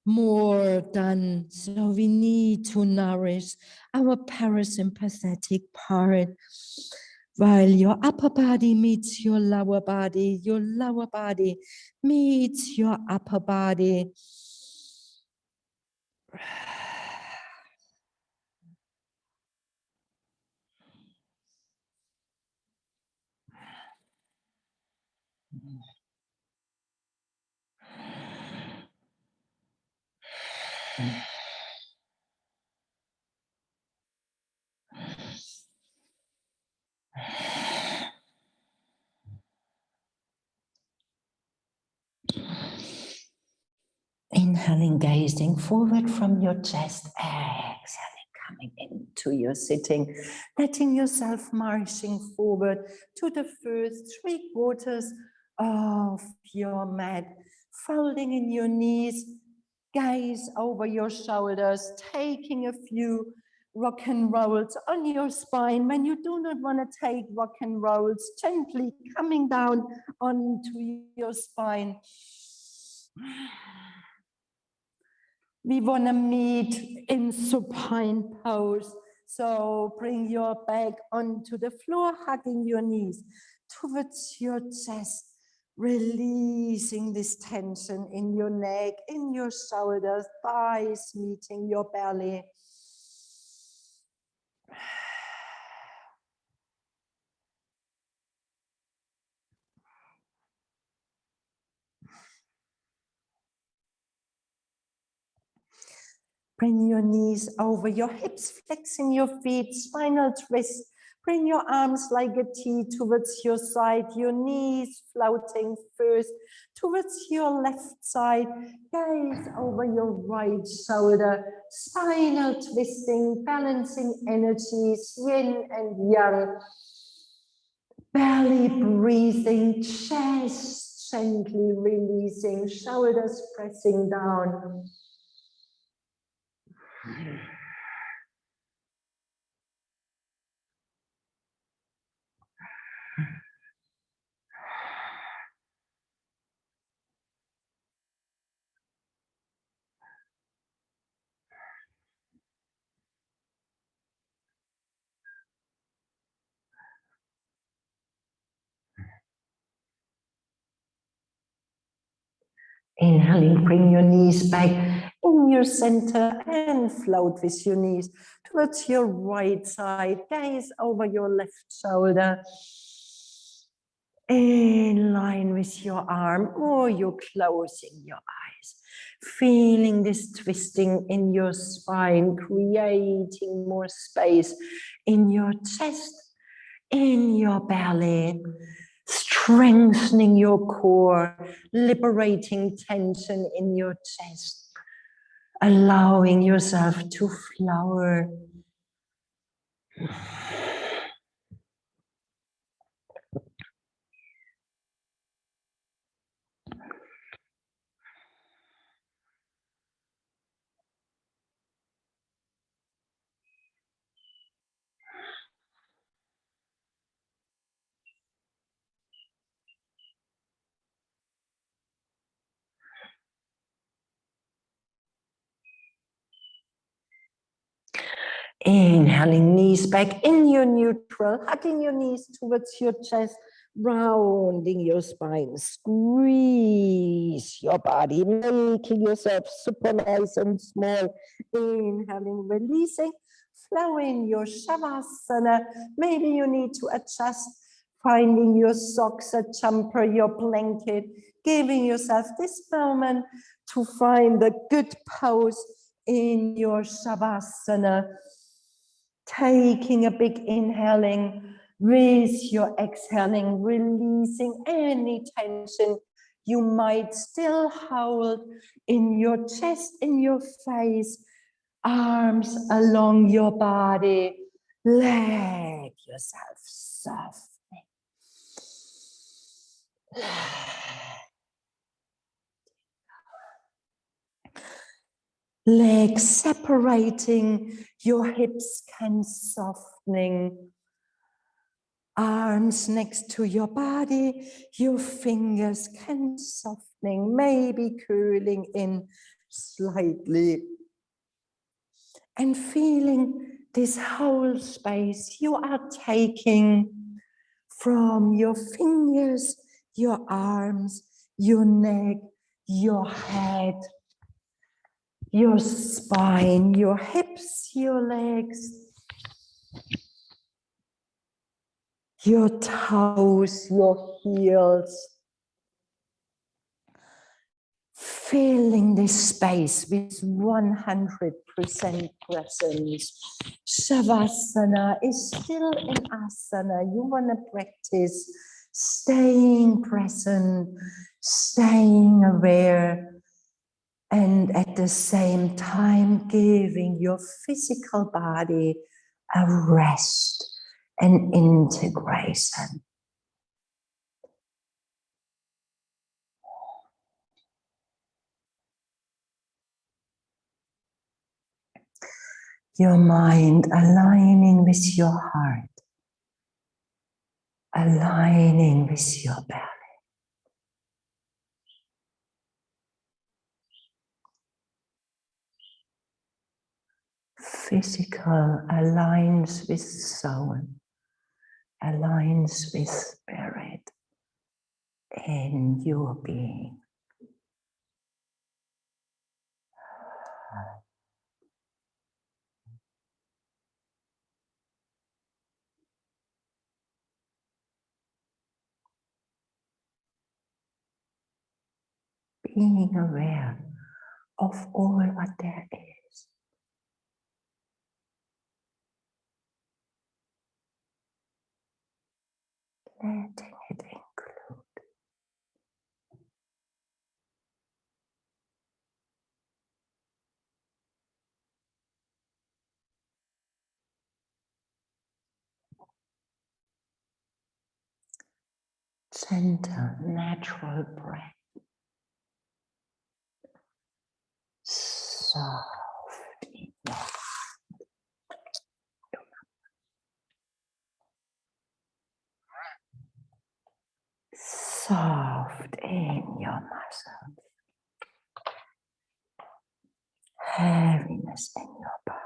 more done. So we need to nourish our parasympathetic part while your upper body meets your lower body meets your upper body. Inhaling, gazing forward from your chest. Exhaling, coming into your sitting, letting yourself marching forward to the first 3/4 of your mat, folding in your knees, gaze over your shoulders, taking a few rock and rolls on your spine. When you do not want to take rock and rolls, gently coming down onto your spine. We want to meet in supine pose. So bring your back onto the floor, hugging your knees towards your chest, releasing this tension in your neck, in your shoulders, thighs meeting your belly. Bring your knees over your hips, flexing your feet, spinal twist. Bring your arms like a T towards your side, your knees floating first towards your left side. Gaze over your right shoulder, spinal twisting, balancing energies, yin and yang. Belly breathing, chest gently releasing, shoulders pressing down. Inhaling, bring your knees back in your center and float with your knees towards your right side. Gaze over your left shoulder. in line with your arm, or you're closing your eyes. Feeling this twisting in your spine, creating more space in your chest, in your belly, strengthening your core, liberating tension in your chest, allowing yourself to flower. Inhaling, knees back in your neutral, hugging your knees towards your chest, rounding your spine, squeeze your body, making yourself super nice and small. Inhaling, releasing, flowing your Savasana. Maybe you need to adjust, finding your socks, a jumper, your blanket, giving yourself this moment to find a good pose in your Savasana. Taking a big inhaling with your exhaling, releasing any tension you might still hold in your chest, in your face, arms along your body. Let yourself soften. Legs separating, your hips can softening. Arms next to your body, your fingers can softening, maybe curling in slightly. And feeling this whole space you are taking from your fingers, your arms, your neck, your head, your spine, your hips, your legs, your toes, your heels. Filling this space with 100% presence. Savasana is still an asana. You want to practice staying present, staying aware, and at the same time giving your physical body a rest and integration. Your mind aligning with your heart, aligning with your belly. Physical aligns with soul, aligns with spirit in your being. Being aware of all what there is. Letting it include. Gentle, natural breath. Soft in your heart. Soft in your muscles. Heaviness in your bones.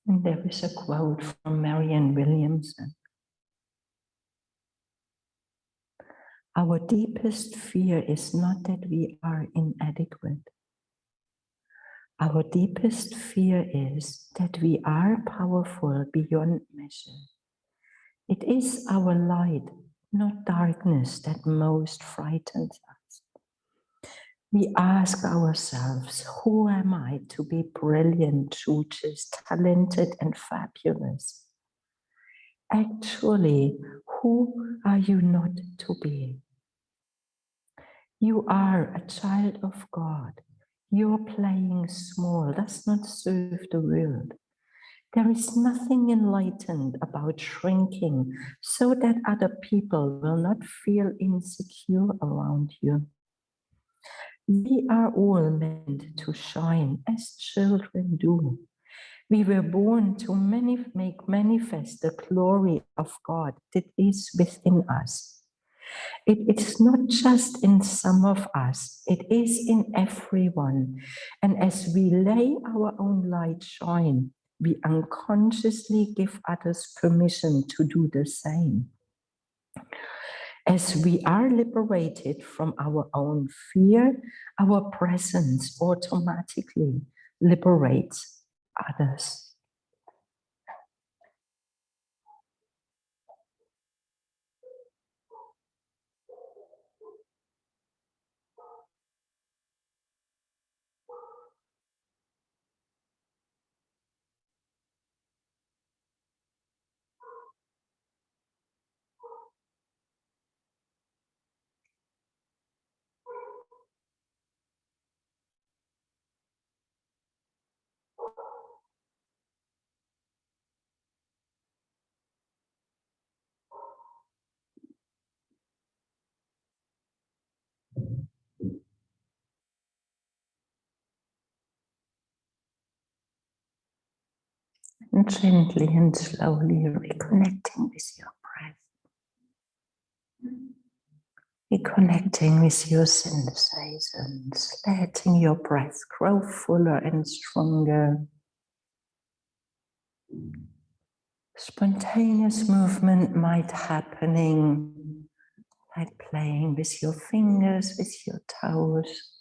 And there is a quote from Marianne Williamson. Our deepest fear is not that we are inadequate. Our deepest fear is that we are powerful beyond measure. It is our light, not darkness, that most frightens us. We ask ourselves, who am I to be brilliant, gorgeous, talented, and fabulous? Actually, who are you not to be? You are a child of God. Your playing small does not serve the world. There is nothing enlightened about shrinking so that other people will not feel insecure around you. We are all meant to shine as children do. We were born to make manifest the glory of God that is within us. It is not just in some of us, it is in everyone. And as we lay our own light shine, we unconsciously give others permission to do the same. As we are liberated from our own fear, our presence automatically liberates others. And gently and slowly reconnecting with your breath. Reconnecting with your sensations, letting your breath grow fuller and stronger. Spontaneous movement might happening, like playing with your fingers, with your toes.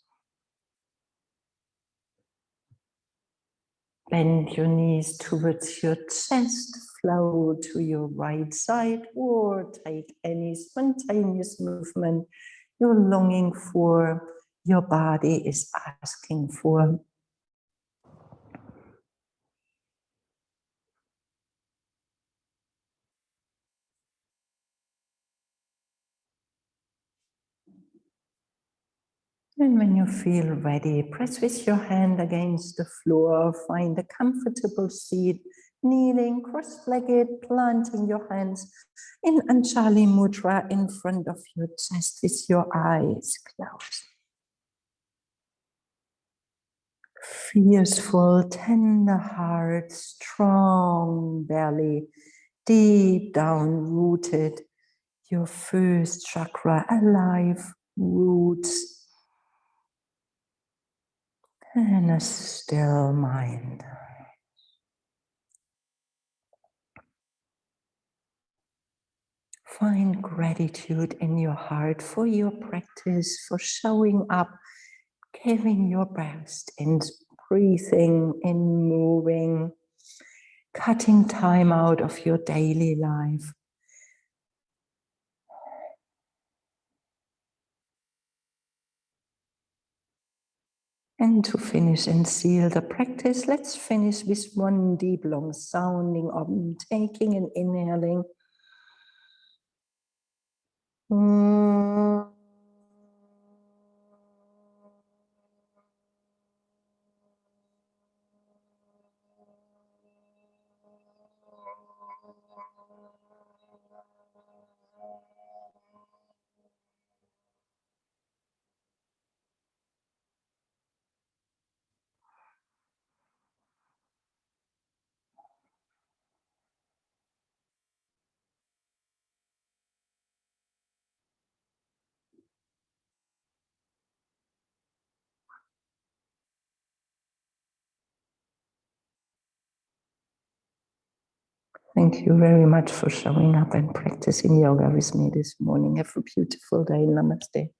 Bend your knees towards your chest, flow to your right side, or take any spontaneous movement you're longing for, your body is asking for. And when you feel ready, press with your hand against the floor, find a comfortable seat, kneeling, cross-legged, planting your hands in Anjali Mudra in front of your chest with your eyes closed. Fierceful, tender heart, strong belly, deep down rooted, your first chakra alive, roots, and a still mind. Find gratitude in your heart for your practice, for showing up, giving your best in breathing, in moving, cutting time out of your daily life. And to finish and seal the practice, let's finish with one deep, long sounding Om, taking and inhaling. Thank you very much for showing up and practicing yoga with me this morning. Have a beautiful day. Namaste.